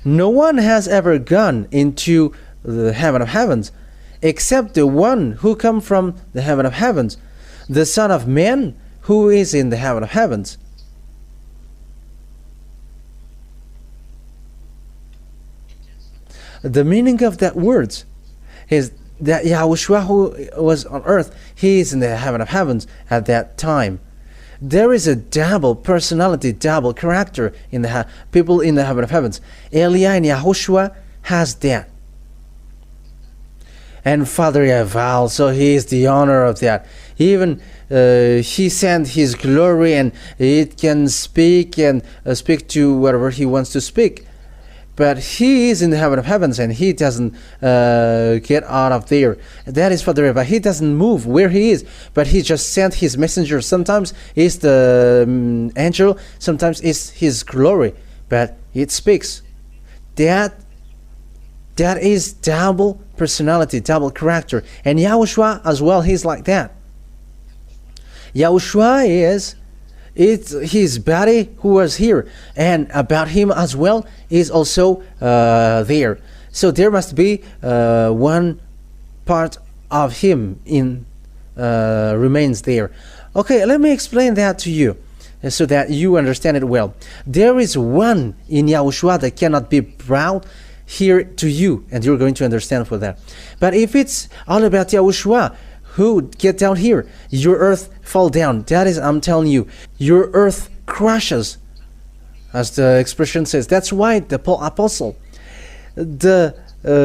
No one has ever gone into the heaven of heavens, except the one who come from the heaven of heavens, the Son of Man who is in the heaven of heavens. The meaning of that words is that YAHOSHUAH, who was on earth, he is in the heaven of heavens at that time. There is a double personality, double character in the people in the heaven of heavens. Eliah and YAHOSHUAH has that. And Father YAHVAH, so he is the honor of that. Even he sent his glory, and it can speak and speak to whatever he wants to speak. But he is in the heaven of heavens, and he doesn't get out of there. That is Father YAHVAH. He doesn't move where he is, but he just sent his messenger. Sometimes it's the angel, sometimes it's his glory, but it speaks. That is double personality, double character. And YAHOSHUAH as well, he's like that. YAHOSHUAH is his body who was here, and about him as well is also there. So there must be one part of him in remains there. Okay, let me explain that to you so that you understand it well. There is one in YAHOSHUAH that cannot be brought here to you, and you're going to understand for that. But if it's all about YAHOSHUAH who get down here, your earth fall down. That is, I'm telling you, your earth crashes, as the expression says. That's why the apostle, the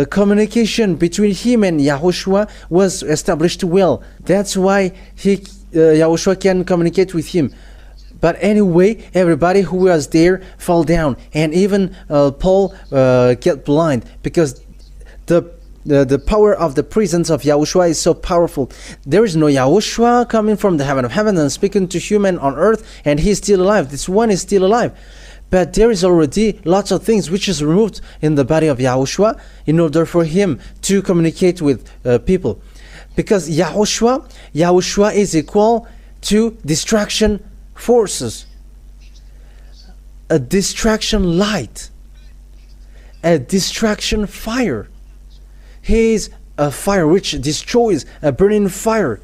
communication between him and YAHOSHUAH was established well. That's why YAHOSHUAH can communicate with him. But anyway, everybody who was there fall down, and even Paul get blind, because the power of the presence of YAHOSHUAH is so powerful. There is no YAHOSHUAH coming from the heaven of heaven and speaking to human on earth, and he's still alive. This one is still alive. But there is already lots of things which is removed in the body of YAHOSHUAH in order for him to communicate with people. Because YAHOSHUAH is equal to distraction forces, a distraction light, a distraction fire. He is a fire which destroys, a burning fire,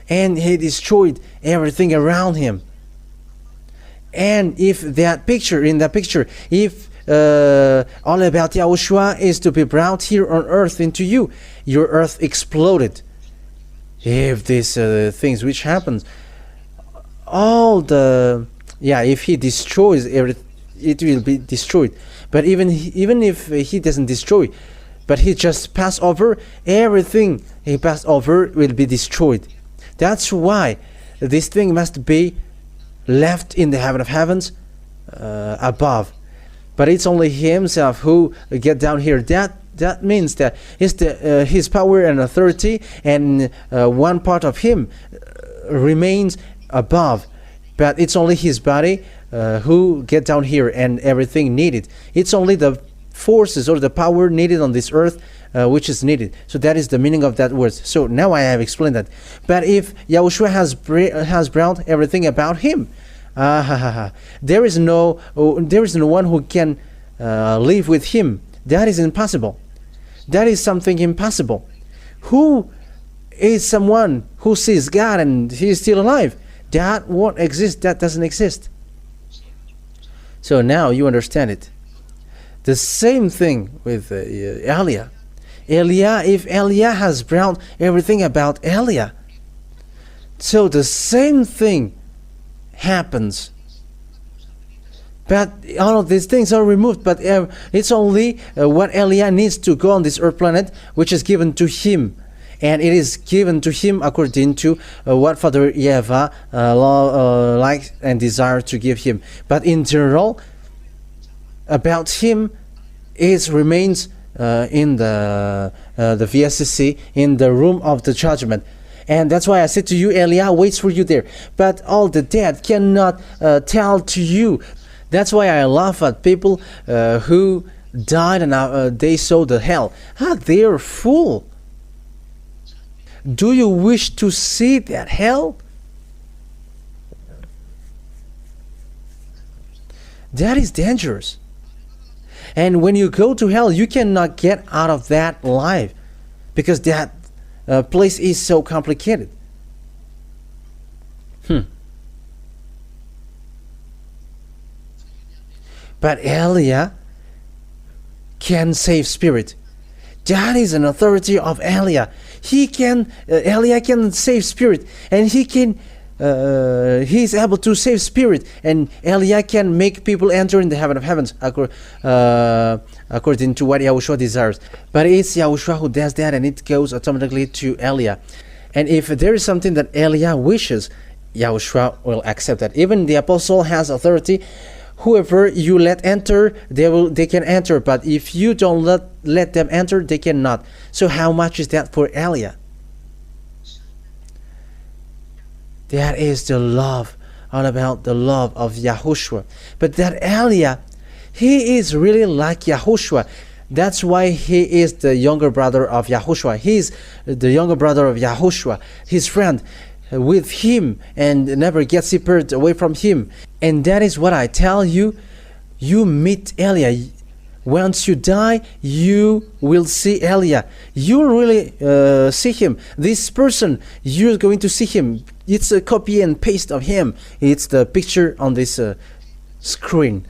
and he destroyed everything around him. And if in that picture, if all about YAHOSHUAH is to be brought here on earth into you, your earth exploded. If these things which happens, if he destroys everything, it will be destroyed. But even if he doesn't destroy, but he just passed over. Everything he passed over will be destroyed. That's why this thing must be left in the heaven of heavens above. But it's only himself who get down here. That means that his power and authority, and one part of him remains above. But it's only his body who get down here, and everything needed. It's only the forces or the power needed on this earth which is needed. So that is the meaning of that word. So now I have explained that. But if Yahushua has brought everything about him, there is no one who can live with him. That is impossible. That is something impossible. Who is someone who sees God and he is still alive? That won't exist. That doesn't exist. So now you understand it. The same thing with Elia. If Elia has brought everything about Elia, so the same thing happens. But all of these things are removed. But it's only what Elia needs to go on this earth planet, which is given to him. And it is given to him according to what Father YAHVAH likes and desires to give him. But in general, about him, it remains in the VSCC, in the room of the judgment. And that's why I said to you, Elia waits for you there. But all the dead cannot tell to you. That's why I laugh at people who died and they saw the hell. They are full. Do you wish to see that hell? That is dangerous. And when you go to hell, you cannot get out of that alive, because that place is so complicated. But Elia can save spirit. That is an authority of Elia. Elia can save spirit, and he is able to save spirit, and Elia can make people enter in the heaven of heavens according to what Yahushua desires. But it's Yahushua who does that, and it goes automatically to Elia. And if there is something that Elia wishes, Yahushua will accept that. Even the apostle has authority. Whoever you let enter, they can enter. But if you don't let them enter, they cannot. So how much is that for Elia? That is the love, all about the love of Yahushua. But that Elia, he is really like Yahushua. That's why he is the younger brother of Yahushua. He is the younger brother of Yahushua, his friend, with him, and never get separated away from him. And that is what I tell you. You meet Elia. Once you die, you will see Elia. You really see him. This person, you're going to see him. It's a copy and paste of him. It's the picture on this screen.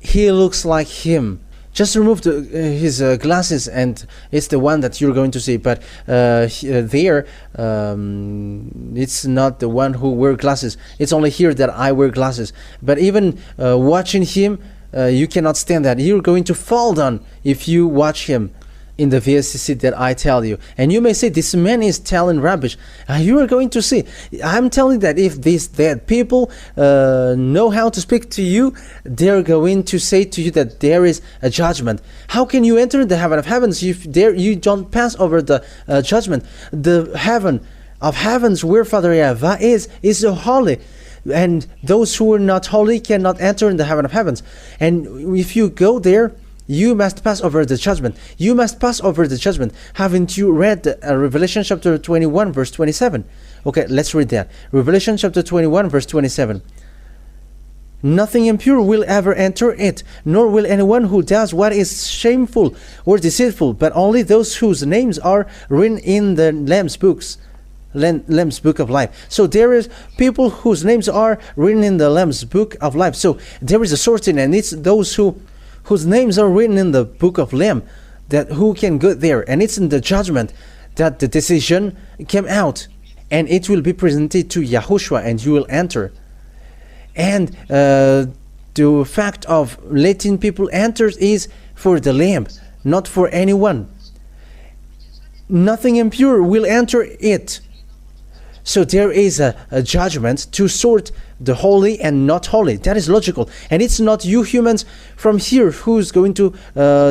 He looks like him. Just remove his glasses, and it's the one that you're going to see. But there, it's not the one who wear glasses. It's only here that I wear glasses. But even watching him, you cannot stand that. You're going to fall down if you watch him in the VSCC that I tell you. And you may say, this man is telling rubbish. You are going to see. I'm telling that if these dead people know how to speak to you, they're going to say to you that there is a judgment. How can you enter the heaven of heavens if you don't pass over the judgment? The heaven of heavens where Father YAHVAH is so holy. And those who are not holy cannot enter in the heaven of heavens. And if you go there, you must pass over the judgment. You must pass over the judgment. Haven't you read Revelation chapter 21 verse 27? Okay, let's read that. Revelation chapter 21 verse 27. Nothing impure will ever enter it, nor will anyone who does what is shameful or deceitful, but only those whose names are written in the Lamb's book of life. So there is people whose names are written in the Lamb's book of life. So there is a sorting, and it's those whose names are written in the book of Lamb, that who can go there. And it's in the judgment that the decision came out, and it will be presented to Yahushua, and you will enter. And the fact of letting people enter is for the Lamb. not for anyone. Nothing impure will enter it. So there is a judgment to sort the holy and not holy. That is logical. And it's not you humans from here who's going to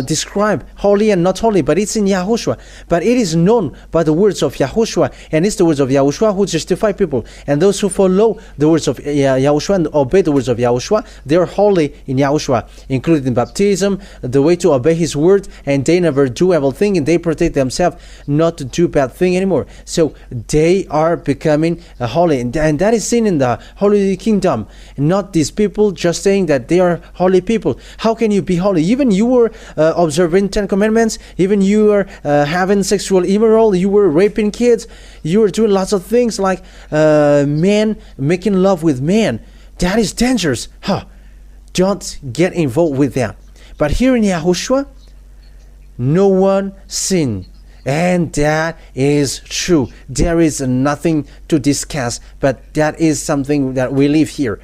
describe holy and not holy, but it's in YAHOSHUAH. But it is known by the words of YAHOSHUAH, and it's the words of YAHOSHUAH who justify people. And those who follow the words of YAHOSHUAH and obey the words of YAHOSHUAH, they are holy in YAHOSHUAH, including baptism, the way to obey his word, and they never do evil thing, and they protect themselves not to do bad thing anymore. So they are becoming holy, and that is seen in the holy kingdom, not these people just saying that they are holy people. How can you be holy? Even you were observing 10 commandments, even you were having sexual immoral, you were raping kids, you were doing lots of things like men making love with men. That is dangerous. Don't get involved with that. But here in YAHOSHUAH, no one sinned. And that is true. There is nothing to discuss, but that is something that we live here.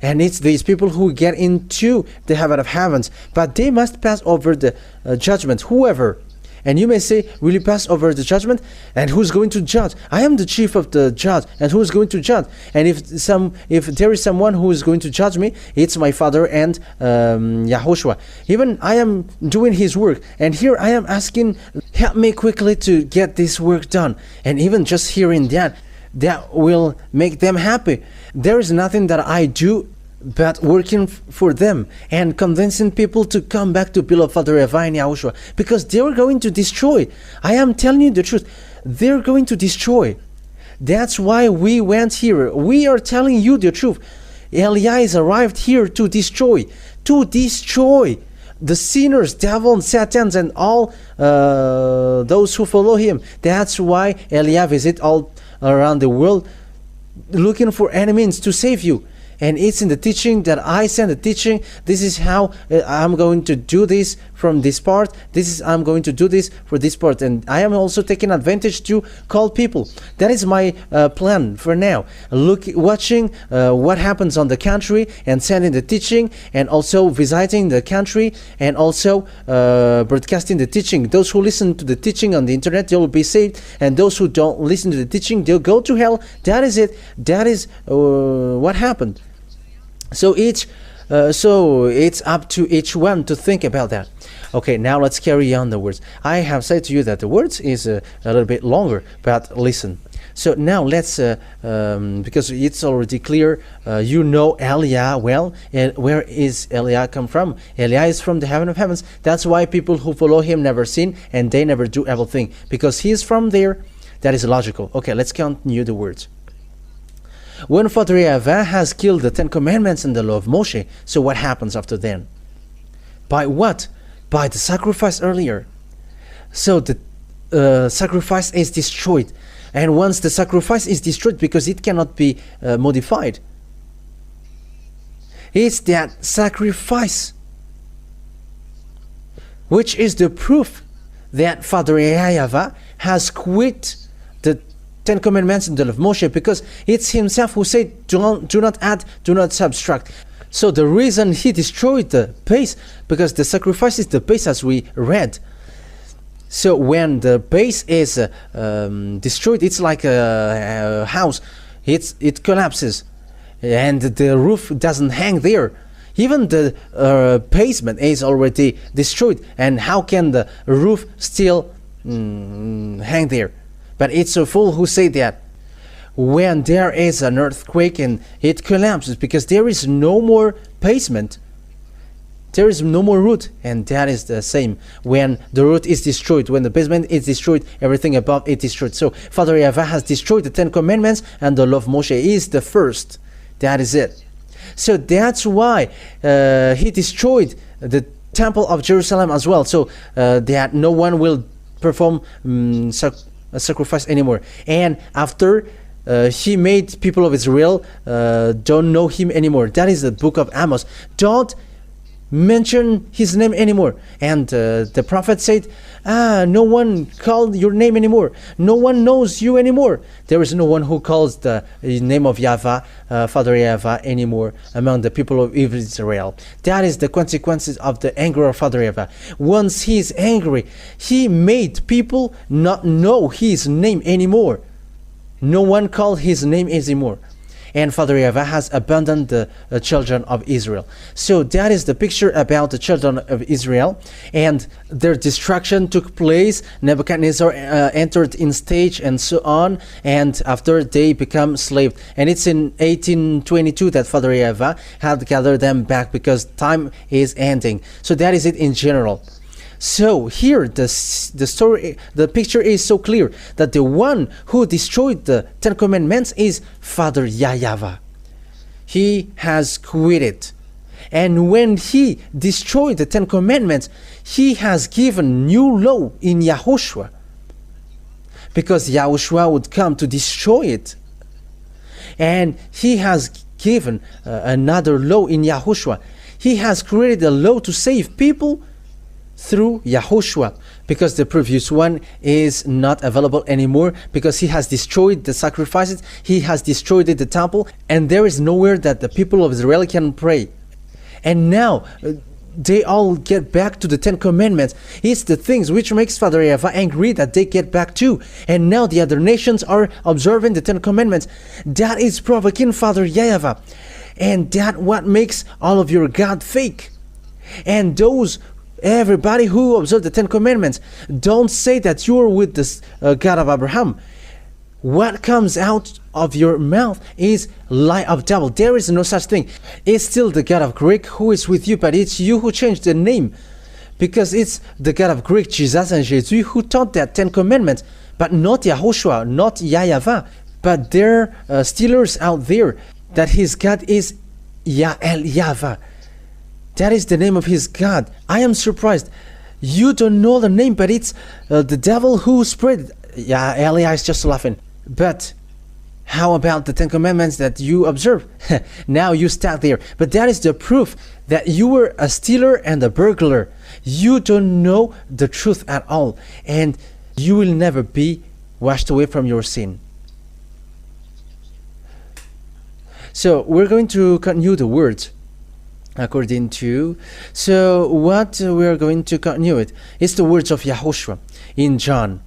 And it's these people who get into the heaven of heavens, but they must pass over the judgment, whoever. And you may say, will you pass over the judgment? And who's going to judge? I am the chief of the judge, and who's going to judge? And if there is someone who is going to judge me, it's my Father and YAHOSHUAH. Even I am doing his work, and here I am asking, help me quickly to get this work done. And even just hearing that will make them happy. There is nothing that I do but working for them and convincing people to come back to beloved Father YAHVAH and YAHOSHUAH, because they are going to destroy. I am telling you the truth. They're going to destroy. That's why we went here. We are telling you the truth. Elias arrived here to destroy the sinners, devils, Satans, and all those who follow him. That's why Elias visit all around the world looking for any means to save you. And it's in the teaching that I send the teaching. This is how I'm going to do this from this part. I'm going to do this for this part. And I am also taking advantage to call people. That is my plan for now. Watching what happens on the country and sending the teaching, and also visiting the country, and also broadcasting the teaching. Those who listen to the teaching on the internet, they will be saved. And those who don't listen to the teaching, they'll go to hell. That is it. That is what happened. So it's up to each one to think about that. Okay, now let's carry on the words. I have said to you that the words is a little bit longer, but listen. So now let's, because it's already clear, you know Eliah well. And where is Eliah come from? Eliah is from the heaven of heavens. That's why people who follow him never sin, and they never do evil thing, because he is from there. That is logical. Okay, let's continue the words. When Father YAHVAH has killed the 10 commandments and the law of Moshe, so what happens after then? By what? By the sacrifice earlier. So the sacrifice is destroyed. And once the sacrifice is destroyed, because it cannot be modified, it's that sacrifice which is the proof that Father YAHVAH has quit the 10 commandments in the law of Moshe, because it's himself who said, do not add, do not subtract. So the reason he destroyed the base, because the sacrifice is the base, as we read. So when the base is destroyed, it's like a house. It collapses, and the roof doesn't hang there. Even the basement is already destroyed, and how can the roof still hang there? But it's a fool who say that when there is an earthquake and it collapses, because there is no more basement, there is no more root. And that is the same when the root is destroyed. When the basement is destroyed, everything above it is destroyed. So Father YAHVAH has destroyed the 10 commandments, and the law of Moshe is the first. That is it. So that's why he destroyed the temple of Jerusalem as well, so that no one will perform a sacrifice anymore. And after he made people of Israel don't know him anymore. That is the book of Amos. Don't mention his name anymore. And the prophet said, no one called your name anymore. No one knows you anymore. There is no one who calls the name of YAHVAH, Father YAHVAH, anymore among the people of Israel. That is the consequences of the anger of Father YAHVAH. Once he is angry, he made people not know his name anymore. No one called his name anymore. And Father YAHVAH has abandoned the children of Israel. So that is the picture about the children of Israel, and their destruction took place. Nebuchadnezzar entered in stage and so on, and after they become slaves. And it's in 1822 that Father YAHVAH had gathered them back because time is ending. So that is it in general. So here the picture is so clear that the one who destroyed the Ten Commandments is Father YAHVAH. He has quitted. And when he destroyed the Ten Commandments, he has given new law in YAHOSHUAH. Because YAHOSHUAH would come to destroy it. And he has given another law in YAHOSHUAH. He has created a law to save people through YAHOSHUAH, because the previous one is not available anymore, because he has destroyed the sacrifices, he has destroyed the temple, and there is nowhere that the people of Israel can pray. And now they all get back to the Ten Commandments. It's the things which makes Father YAHVAH angry that they get back to. And now the other nations are observing the Ten Commandments. That is provoking Father YAHVAH. And that what makes all of your God fake. And everybody who observes the Ten Commandments, don't say that you are with the God of Abraham. What comes out of your mouth is lie of devil. There is no such thing. It's still the God of Greek who is with you, but it's you who changed the name, because it's the God of Greek, Jesus and Jesus, who taught that Ten Commandments, but not YAHOSHUAH, not YAHVAH. But there are stealers out there that his God is YAHVAH. That is the name of his God. I am surprised. You don't know the name, but it's the devil who spread it. Yeah, Elia is just laughing. But how about the Ten Commandments that you observe? Now you stuck there. But that is the proof that you were a stealer and a burglar. You don't know the truth at all. And you will never be washed away from your sin. So we're going to continue the words. According to, so what we are going to continue it is the words of YAHOSHUAH in John.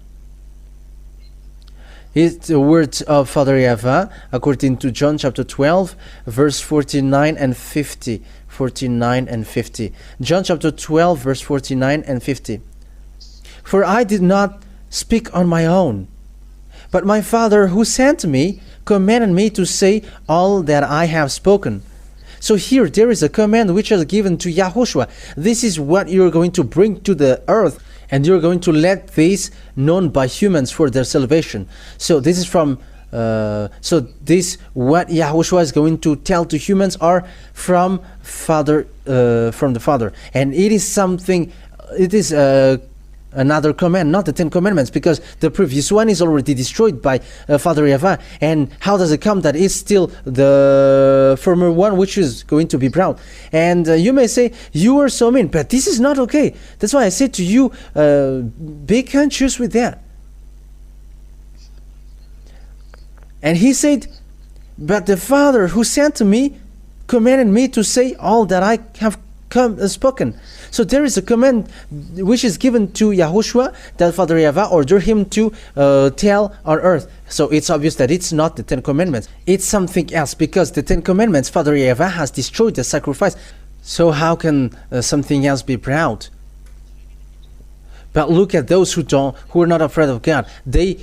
It's the words of Father YAHVAH according to John chapter 12 verse 49 and 50. 49 and 50. John chapter 12 verse 49 and 50. For I did not speak on my own, but my Father who sent me commanded me to say all that I have spoken. So here there is a command which is given to YAHOSHUAH. This is what you're going to bring to the earth, and you're going to let this known by humans for their salvation. So this is from this what YAHOSHUAH is going to tell to humans are from the Father, and it is something. It is another command, not the Ten Commandments, because the previous one is already destroyed by Father YAHVAH. And how does it come that it's still the former one which is going to be proud? And you may say, you are so mean, but this is not okay. That's why I say to you, be conscious with that. And he said, but the Father who sent me commanded me to say all that I have spoken. So there is a command which is given to YAHOSHUAH that Father YAHVAH ordered him to tell on earth. So it's obvious that it's not the Ten Commandments. It's something else, because the Ten Commandments, Father YAHVAH has destroyed the sacrifice. So how can something else be proud? But look at those who are not afraid of God. They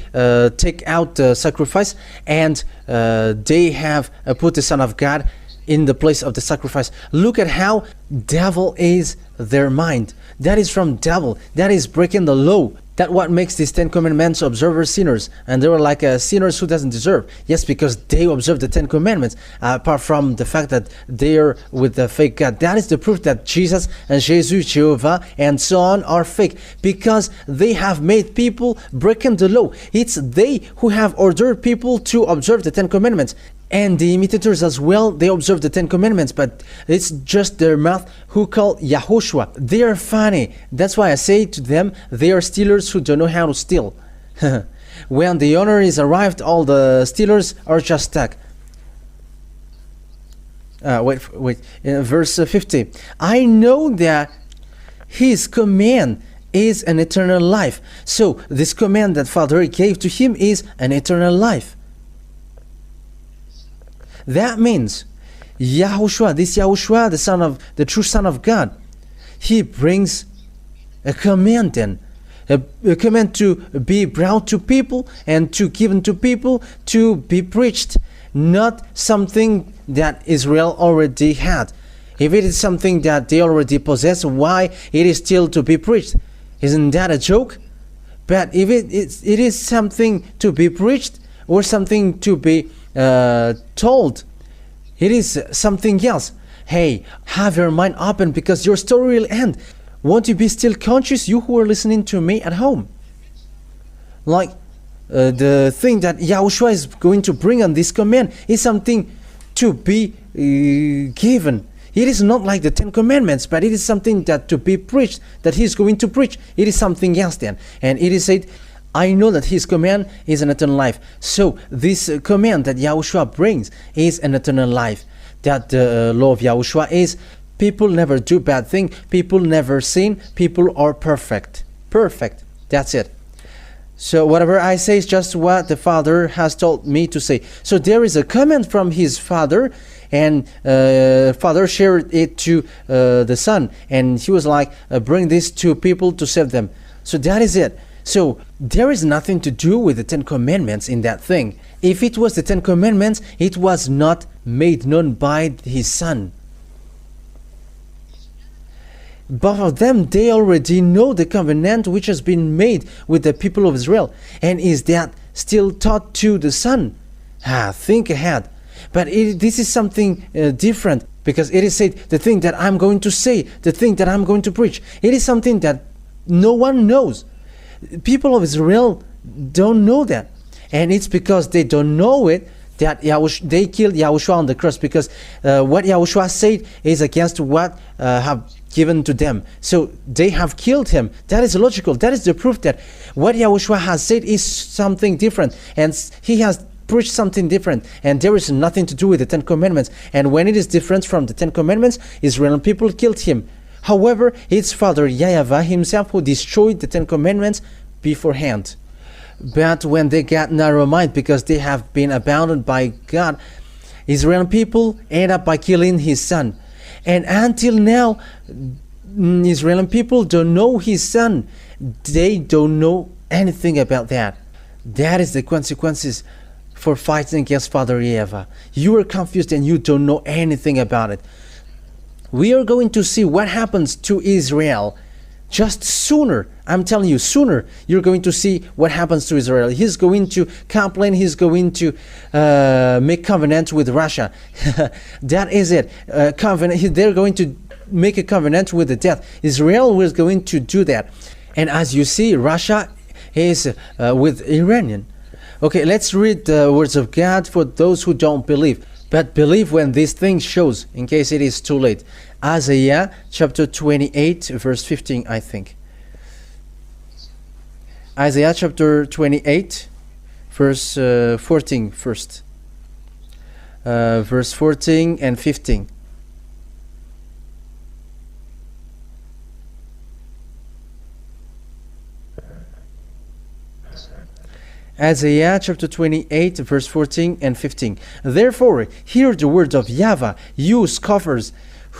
take out the sacrifice, and they have put the Son of God in the place of the sacrifice. Look at how devil is their mind. That is from devil. That is breaking the law. That what makes these Ten Commandments observers sinners. And they were like sinners who doesn't deserve. Yes, because they observe the Ten Commandments. Apart from the fact that they are with the fake God. That is the proof that Jesus and Jesus, Jehovah, and so on are fake. Because they have made people breaking the law. It's they who have ordered people to observe the Ten Commandments. And the imitators as well, they observe the 10 Commandments, but it's just their mouth who call YAHOSHUAH. They are funny. That's why I say to them, they are stealers who don't know how to steal. When the owner is arrived, all the stealers are just stuck. Wait. Verse 50. I know that his command is an eternal life. So this command that Father gave to him is an eternal life. That means YAHOSHUAH, this YAHOSHUAH, the true Son of God, he brings a command then. A command to be brought to people and to given to people to be preached. Not something that Israel already had. If it is something that they already possess, why it is still to be preached? Isn't that a joke? But if it is something to be preached or something to be told, it is something else. Hey, have your mind open because your story will end. Won't you be still conscious, you who are listening to me at home? Like the thing that YAHOSHUAH is going to bring on this command is something to be given. It is not like the 10 Commandments, but it is something that to be preached, that he is going to preach. It is something else then. And it is said, I know that his command is an eternal life. So this command that YAHOSHUAH brings is an eternal life. That the law of YAHOSHUAH is people never do bad thing, people never sin, people are perfect. Perfect. That's it. So whatever I say is just what the Father has told me to say. So there is a command from his Father, and Father shared it to the Son, and he was like, bring this to people to save them. So that is it. So there is nothing to do with the 10 Commandments in that thing. If it was the 10 Commandments, it was not made known by his Son. Both of them, they already know the covenant which has been made with the people of Israel. And is that still taught to the Son? Think ahead. But this is something different, because it is said, the thing that I'm going to say, the thing that I'm going to preach, it is something that no one knows. People of Israel don't know that. And it's because they don't know it that they killed YAHOSHUAH on the cross, because what YAHOSHUAH said is against what have given to them. So they have killed him. That is logical. That is the proof that what YAHOSHUAH has said is something different, and he has preached something different, and there is nothing to do with the 10 Commandments. And when it is different from the 10 Commandments, Israeli people killed him. However, it's Father YAHVAH himself who destroyed the 10 Commandments beforehand. But when they got narrow mind, because they have been abandoned by God, Israeli people end up by killing his Son. And until now, Israeli people don't know his Son. They don't know anything about that. That is the consequences for fighting against Father YAHVAH. You are confused and you don't know anything about it. We are going to see what happens to Israel just sooner. I'm telling you, sooner you're going to see what happens to Israel. He's going to complain. He's going to make covenant with Russia. That is it. Covenant. They're going to make a covenant with the death. Israel was going to do that. And as you see, Russia is with Iranian. Okay, let's read the words of God for those who don't believe, but believe when this thing shows, in case it is too late. Isaiah chapter 28, verse 15, I think. Isaiah chapter 28, verse 14 first. Verse 14 and 15. Isaiah chapter 28, verse 14 and 15. Therefore, hear the words of YAHVAH, you scoffers,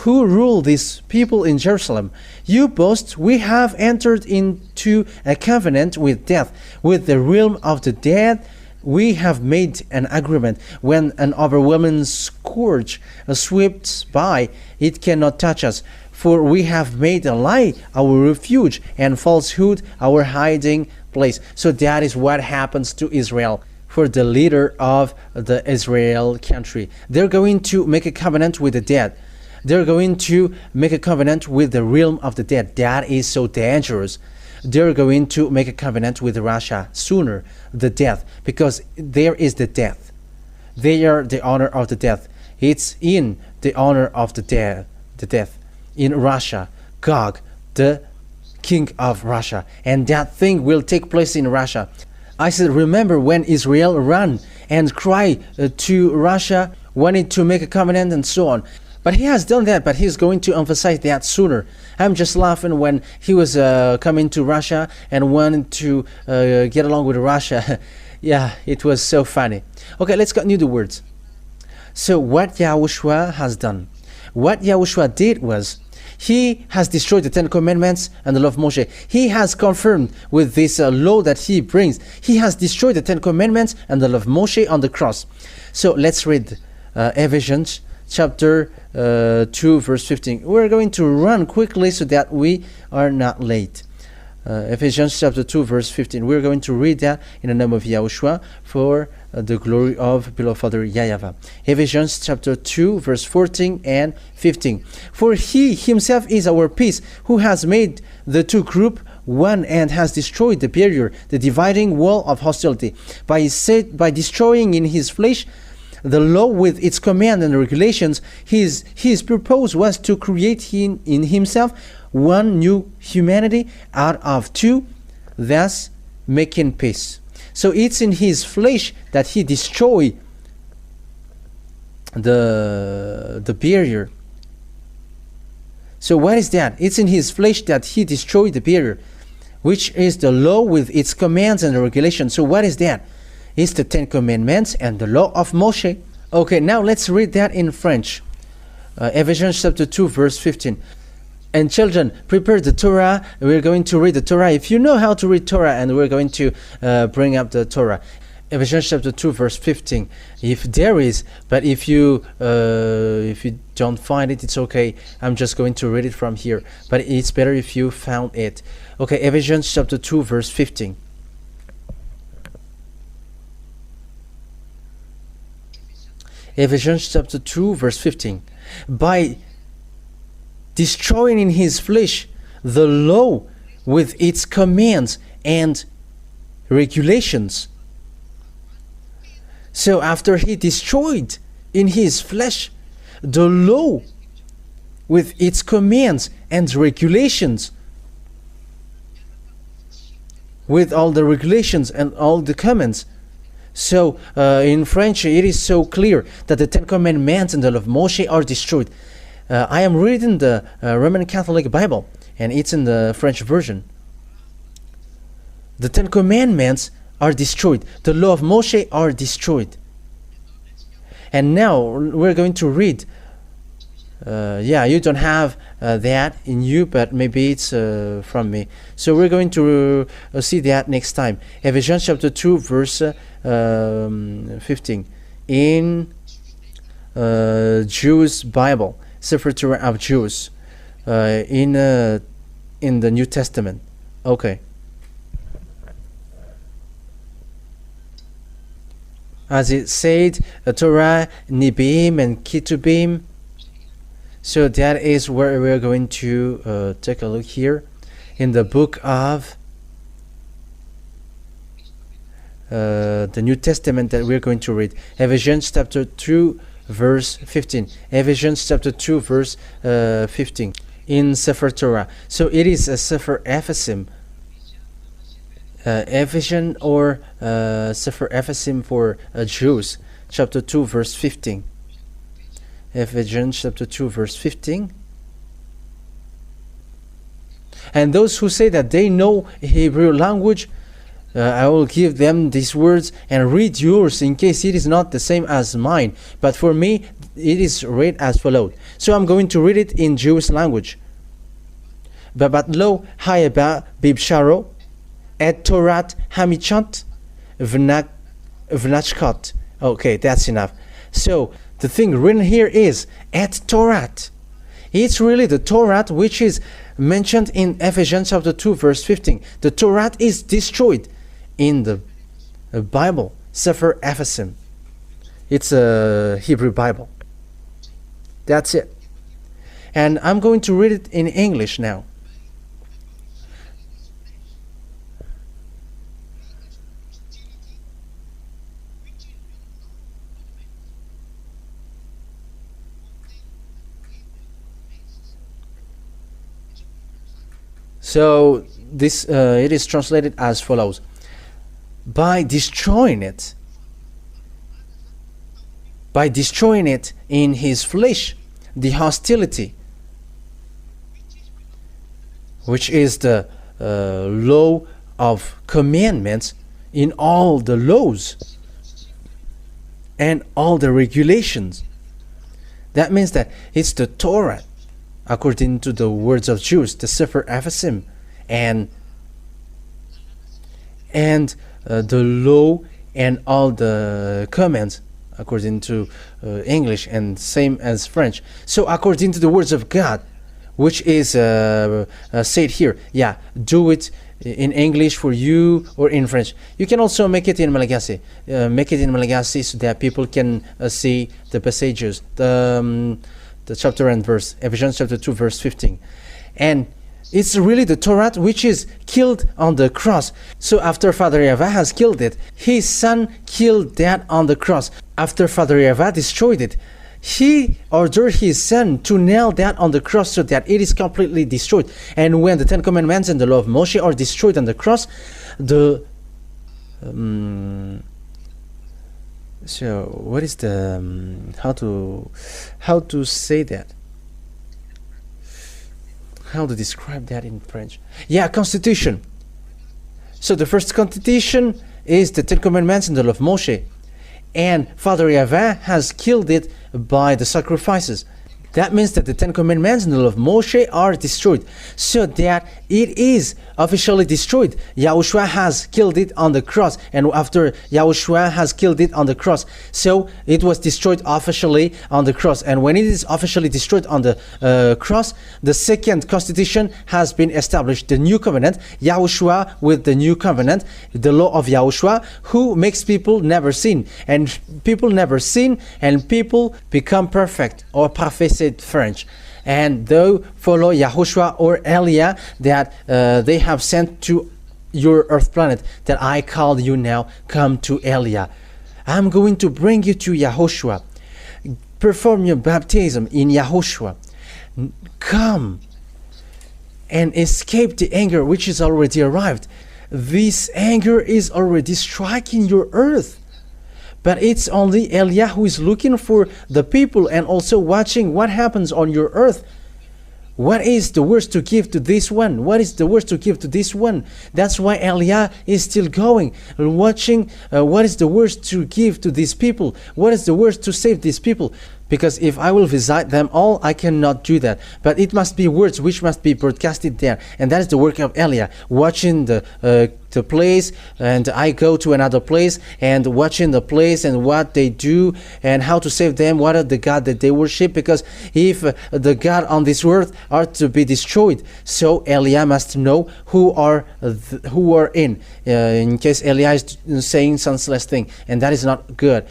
who rule these people in Jerusalem. You boast, we have entered into a covenant with death, with the realm of the dead. We have made an agreement. When an overwhelming scourge sweeps by, it cannot touch us. For we have made a lie our refuge, and falsehood our hiding place. So that is what happens to Israel for the leader of the Israel country. They're going to make a covenant with the dead. They're going to make a covenant with the realm of the dead. That is so dangerous. They're going to make a covenant with Russia sooner, the death, because there is the death. They are the honor of the death. It's in the honor of the death. In Russia, Gog, the king of Russia. And that thing will take place in Russia. I said, remember when Israel ran and cried to Russia, wanted to make a covenant and so on. But he has done that, but he's going to emphasize that sooner. I'm just laughing when he was coming to Russia and wanted to get along with Russia. Yeah, it was so funny. Okay, let's continue the words. So what YAHOSHUAH has done. What YAHOSHUAH did was, he has destroyed the 10 commandments and the law of Moshe. He has confirmed with this law that he brings. He has destroyed the 10 commandments and the law of Moshe on the cross. So let's read Ephesians chapter 2 verse 15. We're going to run quickly so that we are not late. Ephesians chapter 2 verse 15. We're going to read that in the name of YAHOSHUAH for the glory of beloved Father YAHVAH. Ephesians chapter 2 verse 14 and 15. For he himself is our peace, who has made the two group one and has destroyed the barrier, the dividing wall of hostility, by destroying in his flesh the law with its command and regulations. His purpose was to create in himself one new humanity out of two, thus making peace. So it's in his flesh that he destroyed the barrier. So what is that? It's in his flesh that he destroyed the barrier, which is the law with its commands and regulations. So what is that? It's the 10 commandments and the law of Moshe. Okay, now let's read that in French. Ephesians chapter 2 verse 15. And children, prepare the Torah. We're going to read the Torah. If you know how to read Torah, and we're going to bring up the Torah. Ephesians chapter 2 verse 15. If there is, but if you don't find it, it's okay. I'm just going to read it from here. But it's better if you found it. Okay, Ephesians chapter 2 verse 15. Ephesians chapter 2 verse 15. By destroying in his flesh the law with its commands and regulations. So after he destroyed in his flesh the law with its commands and regulations, with all the regulations and all the commands. So in French it is so clear that the 10 commandments and the law of Moshe are destroyed. I am reading the Roman Catholic Bible, and it's in the French version. The 10 commandments are destroyed. The law of Moshe are destroyed. And now we're going to read. You don't have that in you, but maybe it's from me. So we're going to see that next time. Ephesians chapter 2 verse 15 in Jewish Bible, Sefer Torah of Jews, in the New Testament. Okay. As it said, Torah, Nibim, and Ketubim. So that is where we're going to take a look here in the book of the New Testament that we're going to read. Ephesians chapter 2 verse 15. Ephesians chapter 2 verse 15 in Sefer Torah. So it is a Sefer Ephesim. Ephesians or Sefer Ephesim for Jews. Chapter 2 verse 15. Ephesians chapter 2 verse 15. And those who say that they know Hebrew language, I will give them these words and read yours in case it is not the same as mine. But for me, it is read as follows. So I'm going to read it in Jewish language. Babat lo hayaba bibsharo et Torat hamichant vnachkot. Okay, that's enough. So the thing written here is et Torat. It's really the Torah which is mentioned in Ephesians chapter 2 verse 15. The Torah is destroyed in the Bible, Sefer Ephesim. It's a Hebrew Bible. That's it. And I'm going to read it in English now. So this it is translated as follows: by destroying it in his flesh, the hostility, which is the law of commandments in all the laws and all the regulations. That means that it's the Torah, according to the words of Jews, the Sefer Ephesim, and the law and all the commands, according to English, and same as French. So according to the words of God, which is said here, do it in English for you or in French. You can also make it in Malagasy. So that people can see the passages, the chapter and verse, Ephesians chapter 2 verse 15. And it's really the Torah which is killed on the cross. So after Father YAHVAH has killed it, his son killed that on the cross. After Father YAHVAH destroyed it, he ordered his son to nail that on the cross so that it is completely destroyed. And when the Ten Commandments and the law of Moshe are destroyed on the cross, so what is the how to say that? How to describe that in French? Constitution. So the first constitution is the Ten Commandments and the law of Moshe. And Father YAHVAH has killed it by the sacrifices. That means that the Ten Commandments and the law of Moshe are destroyed, so that it is officially destroyed. YAHOSHUAH has killed it on the cross, and after YAHOSHUAH has killed it on the cross, so it was destroyed officially on the cross. And when it is officially destroyed on the cross, the second constitution has been established, the new covenant, YAHOSHUAH with the new covenant, the law of YAHOSHUAH, who makes people never sin. And people never sin, and people become perfect, or parfait, French, and though follow YAHOSHUAH or Elia that they have sent to your earth planet, that I call you now, come to Elia. I'm going to bring you to YAHOSHUAH. Perform your baptism in YAHOSHUAH. Come and escape the anger which is already arrived. This anger is already striking your earth. But it's only Elia who is looking for the people and also watching what happens on your earth. What is the worst to give to this one? What is the worst to give to this one? That's why Elia is still going, watching what is the worst to give to these people? What is the worst to save these people? Because if I will visit them all, I cannot do that. But it must be words which must be broadcasted there. And that is the work of Elia, watching the place, and I go to another place and watching the place and what they do and how to save them, what are the God that they worship. Because if the God on this earth are to be destroyed, so Elia must know who are in case Elia is saying senseless thing, and that is not good.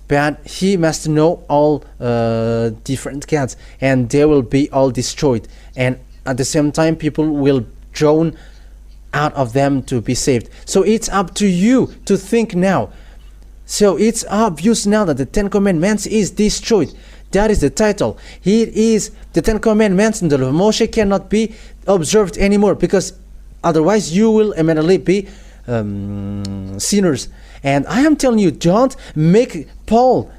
But he must know all different gods, and they will be all destroyed. And at the same time, people will drawn out of them to be saved. So it's up to you to think now. So it's obvious now that the Ten Commandments is destroyed. That is the title. It is the Ten Commandments and the law of Moshe cannot be observed anymore, because otherwise you will immediately be sinners. And I am telling you, don't make Paul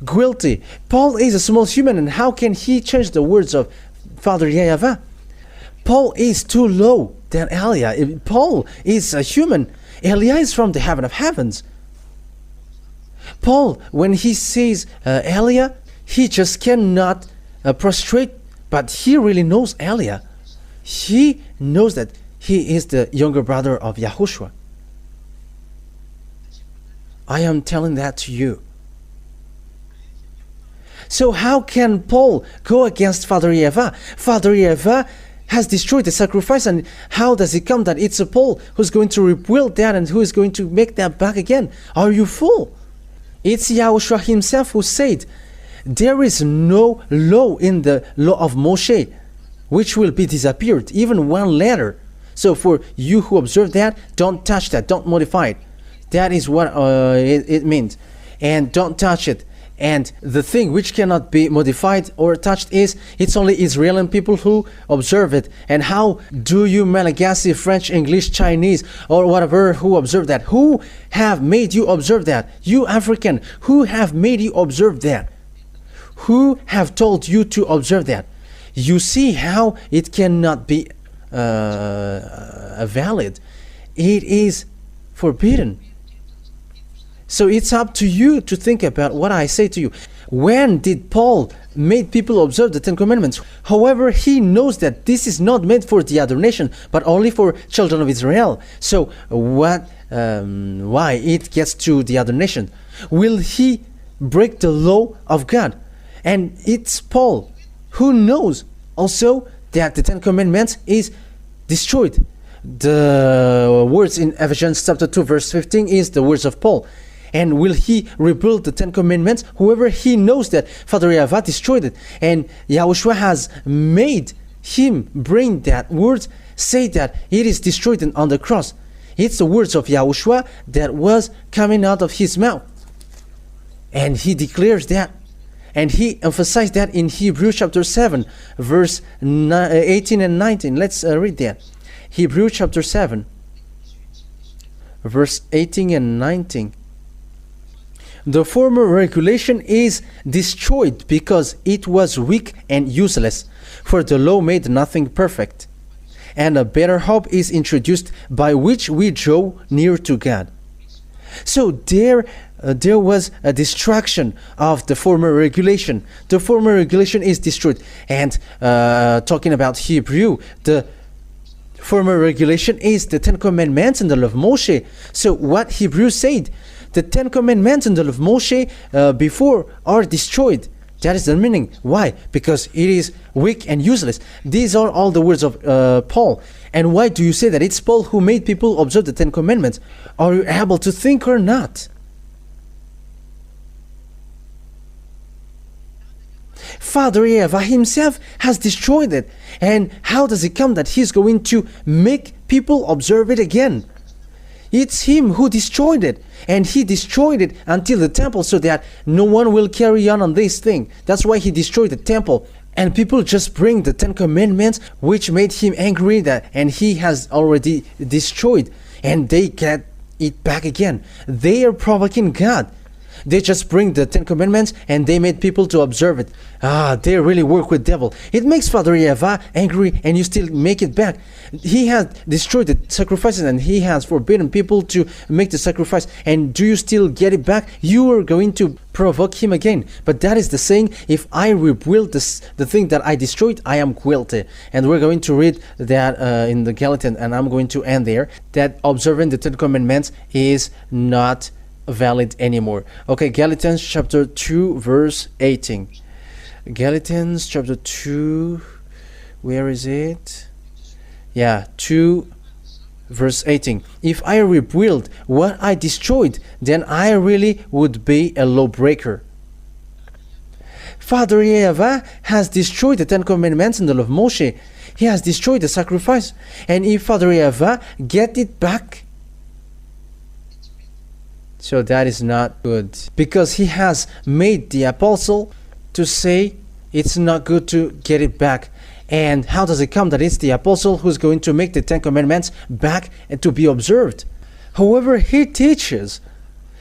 guilty. Paul is a small human, and how can he change the words of Father YAHVAH? Paul is too low than Elia. Paul is a human. Elia is from the heaven of heavens. Paul, when he sees Elia, he just cannot prostrate, but he really knows Elia. He knows that he is the younger brother of YAHOSHUAH. I am telling that to you. So how can Paul go against Father YAHVAH? Father YAHVAH has destroyed the sacrifice, and how does it come that it's a Paul who's going to rebuild that and who is going to make that back again? Are you fool? It's YAHOSHUAH himself who said, there is no law in the law of Moshe which will be disappeared, even one letter. So for you who observe that, don't touch that, don't modify it. That is what it means. And don't touch it. And the thing which cannot be modified or touched is, it's only Israeli people who observe it. And how do you Malagasy, French, English, Chinese, or whatever, who observe that? Who have made you observe that? You African, who have made you observe that? Who have told you to observe that? You see how it cannot be valid. It is forbidden. So it's up to you to think about what I say to you. When did Paul make people observe the Ten Commandments? However, he knows that this is not meant for the other nation, but only for children of Israel. So why it gets to the other nation? Will he break the law of God? And it's Paul who knows also that the Ten Commandments is destroyed. The words in Ephesians chapter 2 verse 15 is the words of Paul. And will he rebuild the Ten Commandments? However, he knows that Father YAHVAH destroyed it. And YAHOSHUAH has made him bring that word, say that it is destroyed on the cross. It's the words of YAHOSHUAH that was coming out of his mouth. And he declares that. And he emphasized that in Hebrews chapter 7, verse 18 and 19. Let's read that. Hebrews chapter 7, verse 18 and 19. The former regulation is destroyed because it was weak and useless, for the law made nothing perfect. And a better hope is introduced by which we draw near to God. So there was a destruction of the former regulation. The former regulation is destroyed. And talking about Hebrew, the former regulation is the Ten Commandments and the law of Moshe. So what Hebrew said, the Ten Commandments and the law of Moshe before are destroyed. That is the meaning. Why? Because it is weak and useless. These are all the words of Paul. And why do you say that it's Paul who made people observe the Ten Commandments? Are you able to think or not? Father YAHVAH himself has destroyed it. And how does it come that he's going to make people observe it again? It's him who destroyed it. And he destroyed it until the temple so that no one will carry on this thing. That's why he destroyed the temple. And people just bring the Ten Commandments, which made him angry, and he has already destroyed. And they get it back again. They are provoking God. They just bring the Ten Commandments and they made people to observe it. They really work with devil. It makes Father YAHVAH angry and you still make it back. He has destroyed the sacrifices and he has forbidden people to make the sacrifice. And do you still get it back? You are going to provoke him again. But that is the saying, if I rebuild the thing that I destroyed, I am guilty. And we're going to read that in the Galatians, and I'm going to end there, that observing the Ten Commandments is not valid anymore. Okay, Galatians chapter 2 verse 18. Galatians chapter 2, where is it? Yeah, 2 verse 18. If I rebuild what I destroyed, then I really would be a lawbreaker. Father YAHVAH has destroyed the Ten Commandments and the law of Moshe. He has destroyed the sacrifice. And if Father YAHVAH get it back, so that is not good, because he has made the apostle to say it's not good to get it back. And how does it come that it's the apostle who's going to make the Ten Commandments back and to be observed? However, he teaches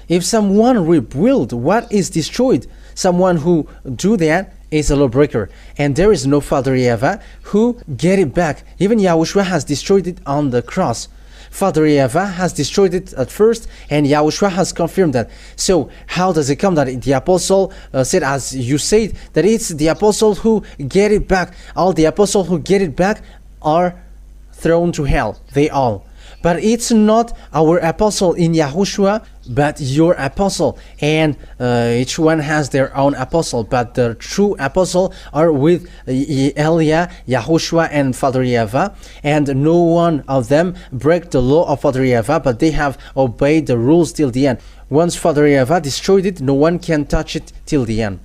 if someone rebuild what is destroyed, someone who do that is a lawbreaker. And there is no Father YAHVAH who get it back. Even YAHOSHUAH has destroyed it on the cross. Father YAHVAH has destroyed it at first, and YAHOSHUAH has confirmed that. So how does it come that the apostle said, as you said, that it's the apostle who get it back? All the apostles who get it back are thrown to hell. They all. But it's not our apostle in YAHOSHUAH, but your apostle. And each one has their own apostle. But the true apostle are with Elia, YAHOSHUAH, and Father YAHVAH. And no one of them break the law of Father YAHVAH, but they have obeyed the rules till the end. Once Father YAHVAH destroyed it, no one can touch it till the end.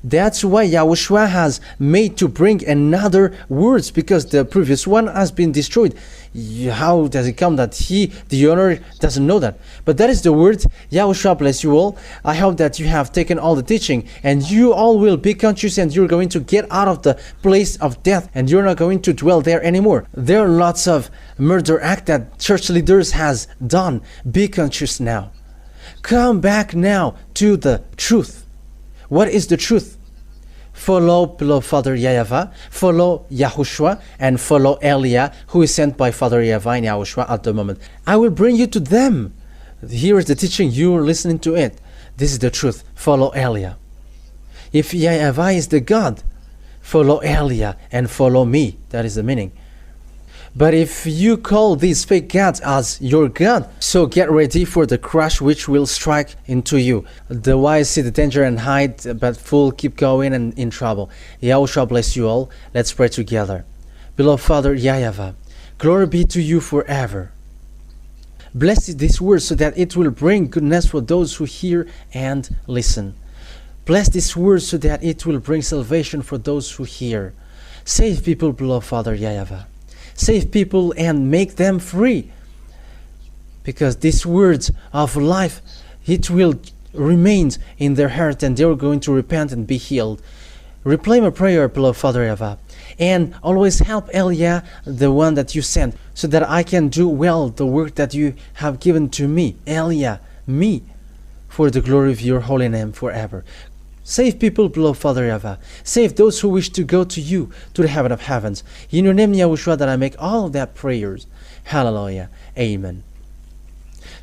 That's why Yahushua has made to bring another words, because the previous one has been destroyed. How does it come that the owner, doesn't know that? But that is the word. Yahushua bless you all. I hope that you have taken all the teaching, and you all will be conscious, and you're going to get out of the place of death, and you're not going to dwell there anymore. There are lots of murder act that church leaders has done. Be conscious now. Come back now to the truth. What is the truth? Follow beloved Father YAHVAH, follow YAHOSHUAH, and follow Elia, who is sent by Father YAHVAH and YAHOSHUAH at the moment. I will bring you to them. Here is the teaching, you are listening to it. This is the truth. Follow Elia. If YAHVAH is the God, follow Elia and follow me. That is the meaning. But if you call these fake gods as your God, so get ready for the crash which will strike into you. The wise see the danger and hide, but fool keep going and in trouble. Yahushua bless you all. Let's pray together. Beloved Father YAHVAH, glory be to you forever. Bless this word so that it will bring goodness for those who hear and listen. Bless this word so that it will bring salvation for those who hear. Save people, beloved Father YAHVAH. Save people and make them free, because these words of life, it will remain in their heart, and they are going to repent and be healed. Replay my prayer, beloved Father YAHVAH, and always help Elia, the one that you sent, so that I can do well the work that you have given to me, Elia, me, for the glory of your holy name forever. Save people, beloved Father YAHVAH. Save those who wish to go to you, to the heaven of heavens. In your name, Yahushua, that I make all of that prayers. Hallelujah. Amen.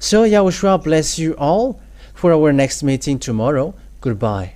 So Yahushua bless you all for our next meeting tomorrow. Goodbye.